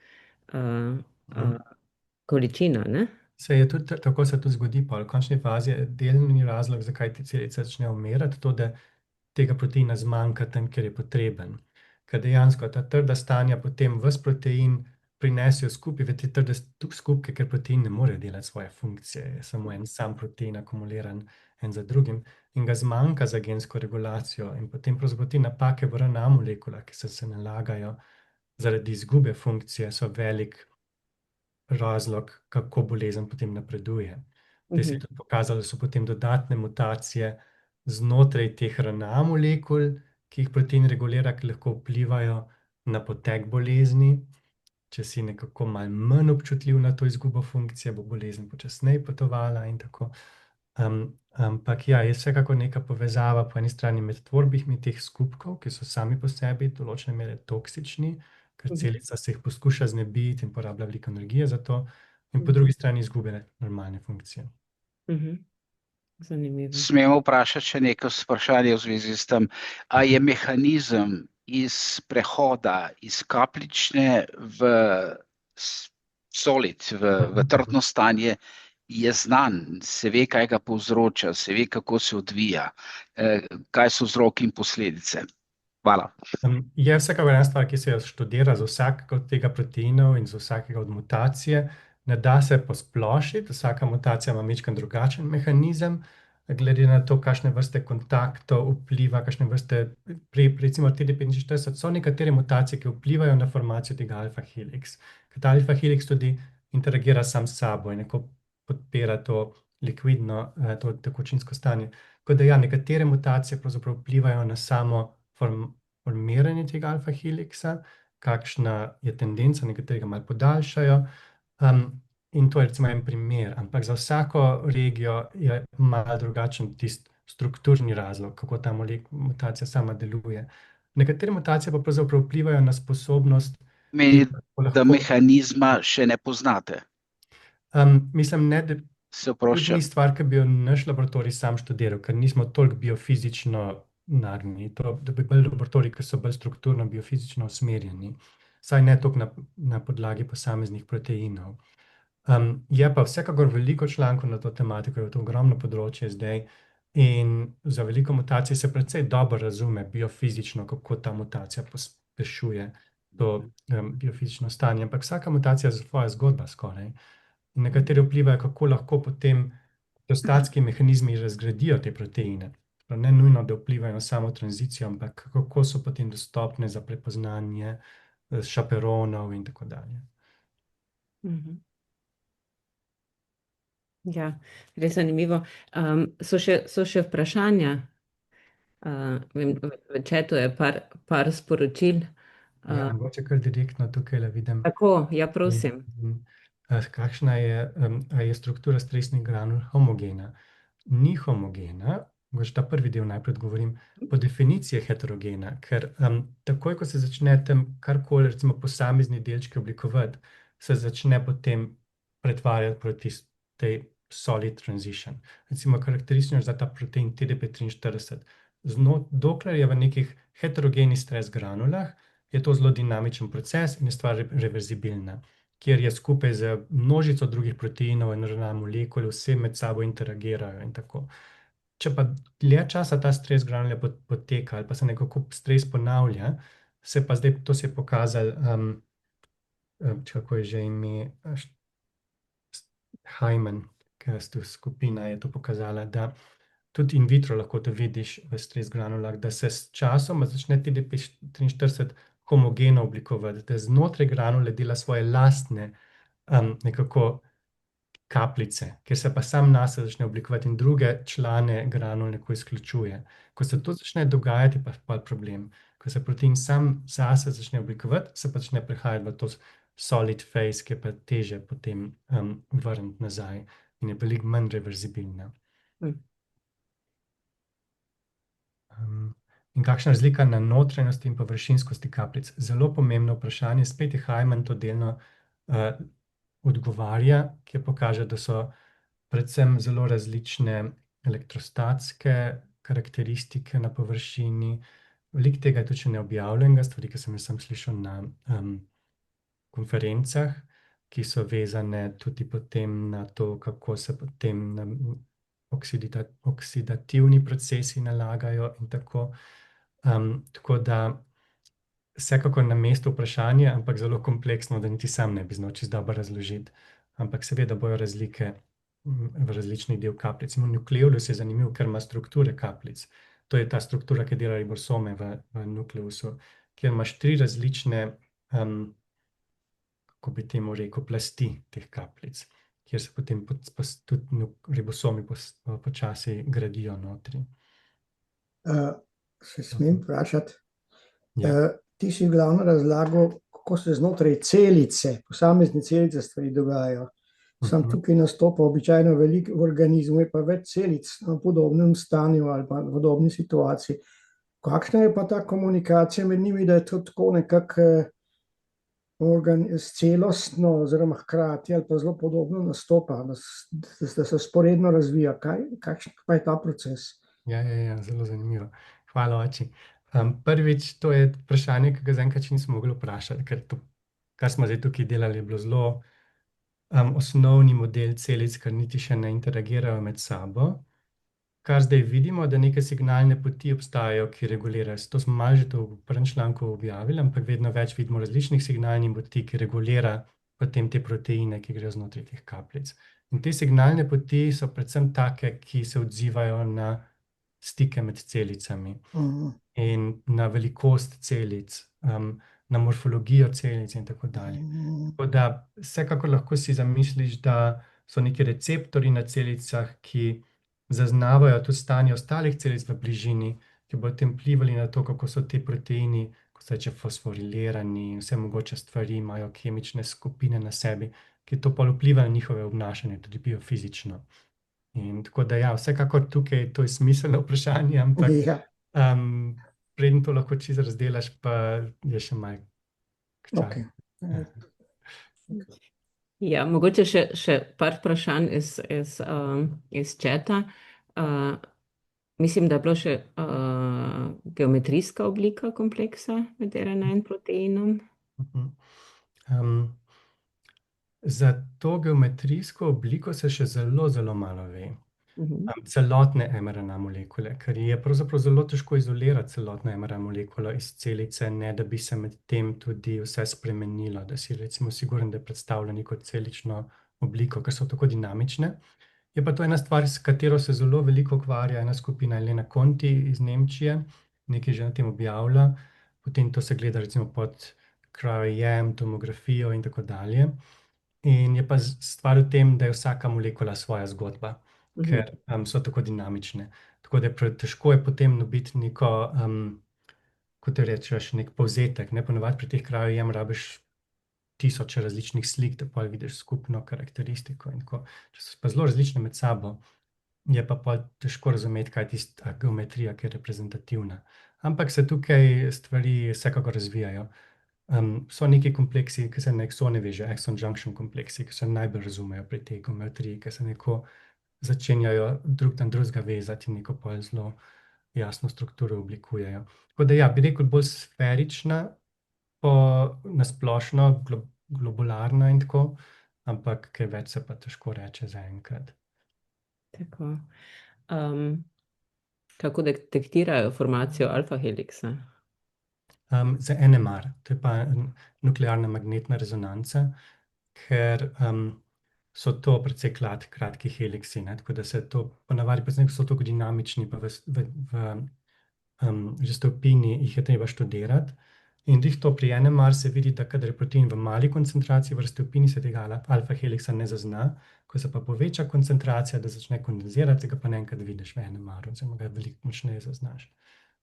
količina, ne? Tako se tudi zgodi, pa v končni fazi je delni razlog, zakaj te celice začnejo umirati, to, da tega proteina zmanjka tam, kjer je potreben. Ker dejansko ta trda stanja potem ves protein prinesijo skupaj v te trde skupke, ker protein ne more delati svoje funkcije, je samo en sam protein akumuliran en za drugim in ga zmanjka za gensko regulacijo in potem pravzaprav te napake v RNA molekulah, ki se nalagajo zaradi izgube funkcije, so velik razlog, kako bolezen potem napreduje. Te se je tudi pokazalo, da so potem dodatne mutacije znotraj teh RNA molekul, ki jih protein regulira, ki lahko vplivajo na potek bolezni. Če si nekako malo manj občutljiv na to izgubo funkcije, bo bolezen počasneje potovala in tako. Ampak ja, je vsekako neka povezava po eni strani med tvorbimi teh skupkov, ki so sami po sebi določene mere toksični, ker celica se jih poskuša znebiti in porablja veliko energije za to, in po drugi strani izgube normalne funkcije. Zanimivo. Smemo vprašati še neko vprašanje v zvezi s tem, a je mehanizem iz prehoda iz kapljične v solid, v trdno stanje, je znan, se ve, kaj ga povzroča, se ve, kako se odvija, kaj so vzroki in posledice. Hvala. Je vsekakor ena stvar, ki se jo študira za vsakega od tega proteinov in za vsakega od mutacije. Ne da se posplošiti, vsaka mutacija ima majčkeno drugačen mehanizem, glede na to, kakšne vrste kontaktov vpliva, kakšne vrste, recimo TD45 so nekatere mutacije, ki vplivajo na formacijo tega alfa helix. Ker ta alfa helix tudi interagira sam s sabo in neko podpira to likvidno, to tekočinsko stanje. Tako da ja, nekatere mutacije pravzaprav vplivajo na samo formiranje tega alfa helixa, kakšna je tendenca, nekateri ga malo podaljšajo. In to je recimo en primer, ampak za vsako regijo je malo drugačen tisti strukturni razlog, kako ta mutacija sama deluje. Nekatere mutacije pa pravzaprav vplivajo na sposobnost. Meni, da mehanizma še ne poznate. Mislim, ne, da Se tudi oproščam. ni stvar, ki bi jo naš laboratorij sam študiral, ker nismo toliko biofizično nagnjeni. Da bi bili laboratoriji, ki so bolj strukturno biofizično usmerjeni, saj ne toliko na podlagi posameznih proteinov. Je pa vsekakor veliko člankov na to tematiko, je to ogromno področje zdaj in za veliko mutacij se precej dobro razume biofizično, kako ta mutacija pospešuje to biofizično stanje, ampak vsaka mutacija je svoja zgodba skoraj. In nekatere vplivajo, kako lahko potem prostatski mehanizmi razgradijo te proteine. Ne nujno, da vplivajo na samo tranzicijo, ampak kako so potem dostopne za prepoznanje šaperonov in tako dalje. Ja, res zanimivo. So še vprašanja? V četu je par sporočil. Ja, mogoče kar direktno tukaj vidim. Tako, ja, prosim. Kakšna je, a je struktura stresnih granul homogena? Ni homogena, mogoče ta prvi del najprej odgovorim, po definiciji je heterogena, ker takoj, ko se začne tam karkoli, recimo posamezni delčki oblikovati, se začne potem pretvarjati proti tej solid transition. Recimo karakteristično za ta protein TDP43. Dokler je v nekih heterogenih stres granulah, je to zelo dinamičen proces in je stvar reverzibilna, kjer je skupaj z množico drugih proteinov in RNA molekul, vse med sabo interagirajo in tako. Če pa dlje časa ta stres granule poteka ali pa se nekako stres ponavlja, se pa zdaj, to se je pokazalo, kako je že ime, Hyman, skupina je to pokazala, da tudi in vitro lahko to vidiš v stres granulah, da se s časom začne TDP43 homogeno oblikovati, da znotraj granule dela svoje lastne nekako kapljice, kjer se pa sam nase začne oblikovati in druge člane granul neko izključuje. Ko se to začne dogajati, pa je problem. Ko se protein sam zase začne oblikovati, se pa začne prehajati v to solid phase, ki je pa teže potem vrniti nazaj in je veliko manj reverzibilna. In kakšna razlika na notranjosti in površinskosti kapljic? Zelo pomembno vprašanje, spet je Hyman to delno odgovarja, ki pokaže, da so predvsem zelo različne elektrostatske karakteristike na površini. Veliko tega je tudi še neobjavljenega, stvari, ki sem jih sam slišal na konferencah, ki so vezane tudi potem na to, kako se potem oksidativni procesi nalagajo in tako. Tako da vsekakor na mestu vprašanje, ampak zelo kompleksno, da niti sam ne bi znal čisto dobro razložiti. Ampak seveda bojo razlike v različnih del kapljic. Nukleolus je zanimiv, ker ima strukture kapljic. To je ta struktura, ki dela ribosome v nukleusu, kjer imaš 3 različne, kako bi temu rekel, plasti teh kapljic, kjer se potem tudi ribosomi počasi gradijo notri. Se smem vprašati? Ja. Ti si glavno razlagal, kako se znotraj celice, posamezne celice stvari dogajajo. Sam tukaj nastopa običajno veliko v organizmu, je pa več celic na podobnem stanju ali pa v podobni situaciji. Kakšna je pa ta komunikacija med njimi, da je to tako nekako celostno oziroma hkrati ali pa zelo podobno nastopa, da se sporedno razvija? Kakšen pa je ta proces? Ja, zelo zanimivo. Hvala, oči. Prvič, to je vprašanje, ki ga zaenkrat še nismo mogli vprašati, ker to, kar smo zdaj tukaj delali, je bilo zelo osnovni model celic, ker niti še ne interagirajo med sabo. Kar zdaj vidimo, da neke signalne poti obstajajo, ki regulirajo. To smo malo že to v prvem članku objavili, ampak vedno več vidimo različnih signalnih poti, ki regulira potem te proteine, ki grejo znotraj teh kapljic. In te signalne poti so predvsem take, ki se odzivajo na stike med celicami in na velikost celic, na morfologijo celic in tako dalje. Tako da vsekakor lahko si zamisliš, da so neki receptorji na celicah, ki zaznavajo tudi stanje ostalih celic v bližini, ki bodo tem vplivali na to, kako so ti proteini, ko se reče fosforilirani in vse mogoče stvari, imajo kemične skupine na sebi, ki to pol vpliva na njihove obnašanje, tudi biofizično. In tako da ja, vsekakor tukaj to je smiselno vprašanje, ampak preden to lahko čisto razdelaš, pa je še malo časa. Ja, mogoče še par vprašanj iz četa. Mislim, da je bilo še geometrijska oblika kompleksa med RNA in proteinom. Za to geometrijsko obliko se še zelo, zelo malo ve. Celotne mRNA molekule, ker je pravzaprav zelo težko izolirati celotno mRNA molekulo iz celice, ne da bi se med tem tudi vse spremenilo, da si recimo siguren, da predstavlja neko celično obliko, ker so tako dinamične. Je pa to ena stvar, s katero se zelo veliko ukvarja ena skupina Elena Conti iz Nemčije, nekaj že na tem objavlja, potem to se gleda recimo pod cryo-EM, tomografijo in tako dalje. In je pa stvar v tem, da je vsaka molekula svoja zgodba, ker so tako dinamične. Tako da težko je potem dobiti neko, kot te rečeš, nek povzetek. Ponavadi pri teh krajevjem rabiš tisoče različnih slik, da pol vidiš skupno karakteristiko in tako. Če so pa zelo različne med sabo, je pa pol težko razumeti, kaj je tista geometrija, ki je reprezentativna. Ampak se tukaj stvari vsekakor razvijajo. So neki kompleksi, ki se na eksone vežejo, exon junction kompleksi, ki se najbolj razumejo pri tej geometriji, ki se neko začenjajo drug na drugega vezati in neko pol zelo jasno strukturo oblikujejo. Tako da ja, bi rekel bolj sferična, nasplošno, globularna in tako, ampak kaj več se pa težko reče zaenkrat. Tako. Kako detektirajo formacijo alfa heliksa? Za NMR, to je pa nuklearna magnetna rezonanca, ker so to precej kratki heliksi, tako da se to ponavadi pa so tako dinamični, pa že stopini jih je treba študirati. In to pri NMR se vidi, da kadar je protein v mali koncentraciji, v raztopini se tega alfa heliksa ne zazna, ko se pa poveča koncentracija, da začne kondenzirati, ga pa naenkrat vidiš v NMR, oziroma ga veliko močneje zaznaš.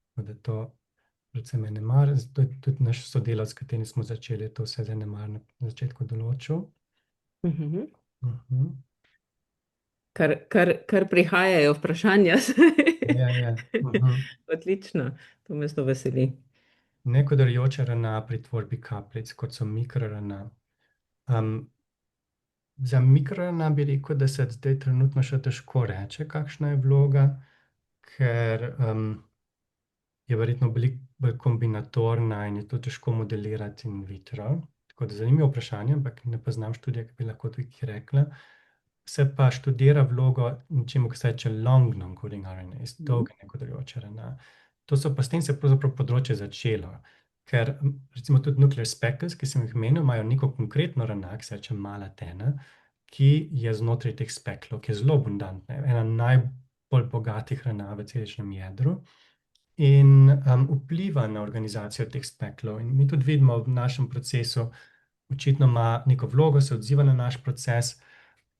Tako da to predvsem NMR, to je tudi naš sodelavec, s katerim smo začeli, to vse z NMR na začetku določil. Kar prihajajo vprašanja. Ja. Odlično, to me zelo veseli. Nekodarujoča RNA pri tvorbi kapljic, kot so mikroRNA. Za mikroRNA bi rekel, da se zdaj trenutno še težko reče, kakšna je vloga, ker je verjetno bolj kombinatorna in je to težko modelirati in vitro. Tako da zanimivo vprašanje, ampak ne poznam študije, ki bi lahko tukaj rekla. Se pa študira vlogo nečemu, ki se reče long non-coding RNA, dolge nekodarujoče RNA. To so pa s tem se pravzaprav področje začelo, ker recimo tudi nuclear speckles, ki sem jih menil, imajo neko konkretno RNA, ki se reče mala tena, ki je znotraj teh speklov, ki je zelo abundantna, ena najbolj bogatih RNA v celičnem jedru in vpliva na organizacijo teh speklov. In mi tudi vidimo v našem procesu, očitno ima neko vlogo, se odziva na naš proces,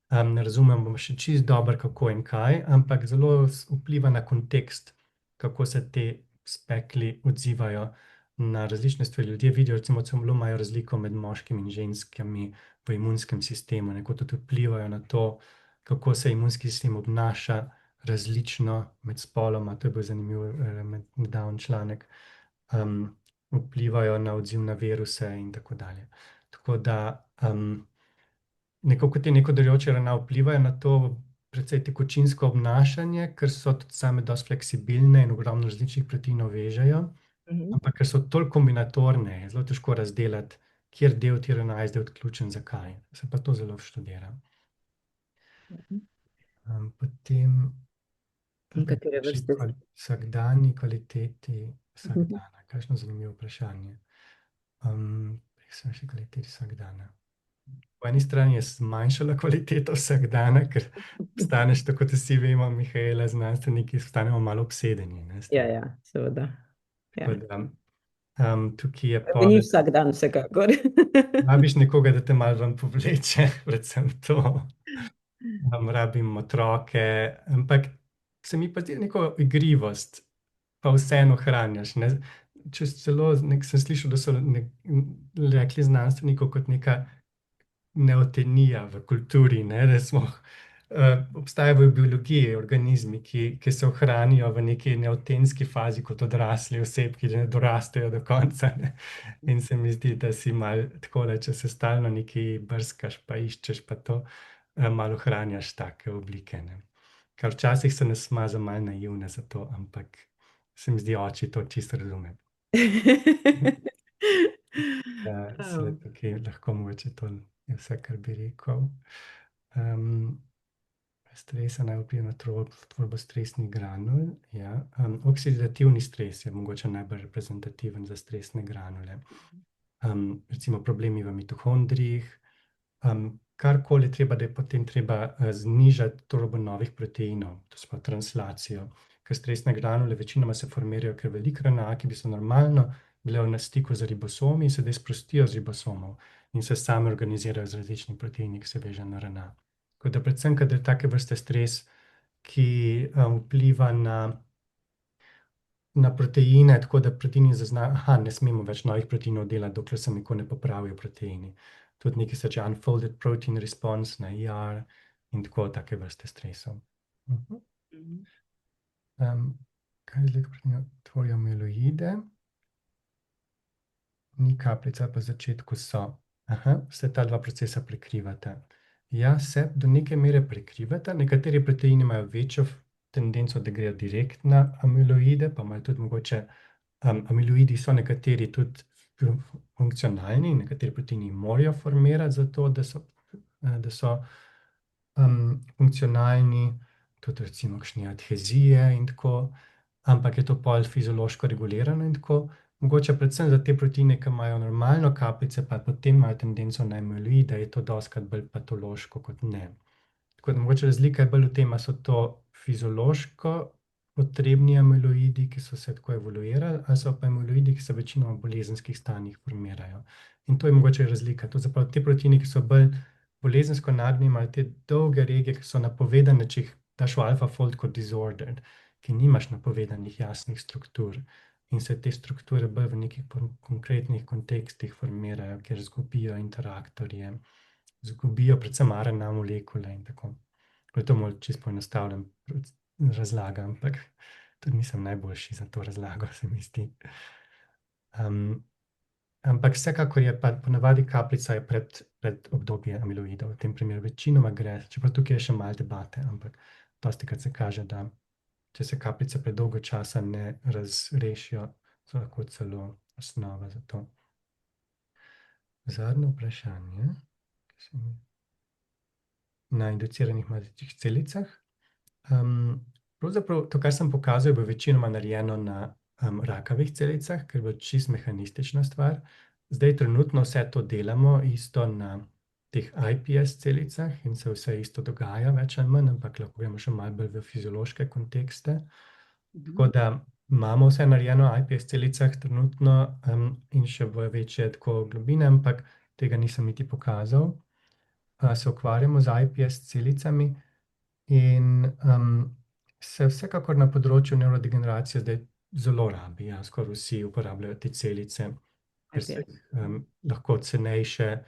ne razumemo še čisto dobro, kako in kaj, ampak zelo vpliva na kontekst, kako se te spekli odzivajo na različne stvari. Ljudje vidijo, recimo, celo imajo razliko med moškimi in ženskami v imunskem sistemu, neko tudi vplivajo na to, kako se imunski sistem obnaša različno med spoloma, to je bil zanimiv nedavni članek, vplivajo na odziv na viruse in tako dalje. Tako da nekako te nekodarujoče RNA vplivajo na to precej tekočinsko obnašanje, ker so tudi same dosti fleksibilne in ogromno različnih proteinov vežejo, ampak ker so toliko kombinatorne, je zelo težko razdelati, kjer del te RNA je zdaj odključen, zakaj. Se pa to zelo študira. Potem Katere vrste? Vsakdanji kvaliteti vsakdana. Kakšno zanimivo vprašanje. Kvaliteti vsakdana. Po eni strani je zmanjšala kvaliteta vsakdana, ker postaneš, tako kot vsi vemo, Mihaela, znanstveniki, postanemo malo obsedeni. Ja, seveda. Tukaj je Ni vsak dan vsekakor. rabiš nekoga, da te malo ven povleče, predvsem to. Rabim otroke, ampak se mi pa zdi neko igrivost, pa vseeno ohranjaš. Celo sem slišal, da so rekli znanstvenikov kot neka neotenija v kulturi, da smo, obstajajo v biologiji organizmi, ki se ohranijo v neki neotenski fazi kot odrasli osebki, ki ne dorastejo do konca. In se mi zdi, da si malo takole, če se stalno nekaj brskaš, pa iščeš, pa to malo ohranjaš take oblike. Ker včasih se nas smaza malo naivne za to, ampak se mi zdi, oči to čisto razume. Se tukaj lahko mogoče to je vse, kar bi rekel. Stresa naj vpliva na tvorbo stresnih granul. Oksidativni stres je mogoče najbolj reprezentativen za stresne granule. Recimo problemi v mitohondrijih. Karkoli treba, da je potem treba znižati tvorbo novih proteinov, to se pravi translacijo. Ker stresne granule večinoma se formirajo, ker veliko RNA, ki bi se normalno bile v stiku z ribosomi in se sprostijo z ribosomov in se same organizirajo z različnimi proteini, ki se veže na RNA. Tako da predvsem, kadar je take vrste stres, ki vpliva na proteine, tako da proteini zaznajo, ne smemo več novih proteinov delati, dokler se nikoli ne popravijo proteini. Tudi nekaj se reče unfolded protein response na ER in tako take vrste stresov. Kaj je zdaj, ko proteini tvorijo amiloide? Ni kapljica, pa v začetku so. Se ta dva procesa prekrivata. Ja, se do neke mere prekrivata. Nekateri proteini imajo večjo tendenco, da grejo direkt na amiloide, pa imajo tudi mogoče, amiloidi so nekateri tudi funkcionalni, nekateri proteini morajo formirati zato, da so funkcionalni, tudi recimo kakšne adhezije in tako, ampak je to pol fiziološko regulirano in tako. Mogoče predvsem za te proteine, ki imajo normalno kapljice, pa potem imajo tendenco na amiloide, je to dostikrat bolj patološko kot ne. Tako da mogoče razlika je bolj v tem, ali so to fiziološko potrebni amiloidi, ki so se tako evoluirali, ali so pa amiloidi, ki se večinoma v bolezenskih stanjih formirajo. In to je mogoče razlika. To zapravo te proteini, ki so bolj bolezensko nagnjeni, imajo te dolge regije, ki so napovedane, če jih daš v alpha-fold kot disordered, ki nimaš napovedanih jasnih struktur. In se te strukture bolj v nekih konkretnih kontekstih formirajo, kjer zgubijo interaktorje, zgubijo predvsem RNA molekule in tako. To je malo čisto poenostavljen razlaga, ampak tudi nisem najboljši za to razlago, se mi zdi. Ampak vsekakor je pa ponavadi kapljica je pred obdobje amiloidov. V tem primeru večinoma gre, čeprav tukaj je še malo debate, ampak dostikrat se kaže, da če se kapljice predolgo časa ne razrešijo, so lahko celo osnova za to. Zadnje vprašanje. Na induciranih matičnih celicah. Pravzaprav to, kar sem pokazal, je bilo večinoma narejeno na rakavih celicah, ker je bilo čisto mehanistična stvar. Zdaj trenutno vse to delamo isto na teh iPS celicah in se vse isto dogaja, več ali manj, ampak lahko gremo še malo bolj v fiziološke kontekste. Tako da imamo vse narejeno v iPS celicah trenutno in še v večje tako globine, ampak tega nisem niti pokazal. Se ukvarjamo z iPS celicami in se vsekakor na področju nevrodegeneracije zdaj zelo rabi. Ja, skoraj vsi uporabljajo te celice, ker so lahko cenejše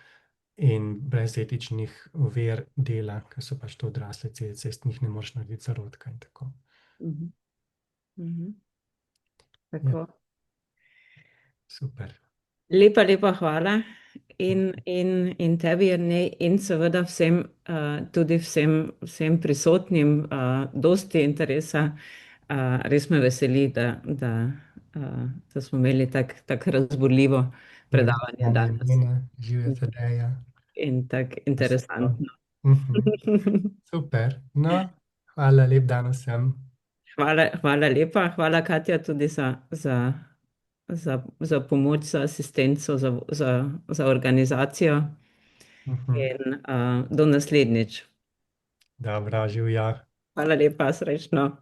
in brez etičnih ovir dela, ker so pač to odrasle celice, iz njih ne moreš narediti zarodka in tako. Tako. Super. Lepa hvala in tebi, Jernej, in seveda tudi vsem prisotnim, dosti interesa. Res me veseli, da smo imeli tako razburljivo predavanje danes. Živjo Tadeja. In tako interesantno. Super. No, hvala, lep dan vsem. Hvala lepa. Hvala, Katja, tudi za pomoč, za asistenco, za organizacijo. In do naslednjič. Dobro, živja. Hvala lepa, srečno.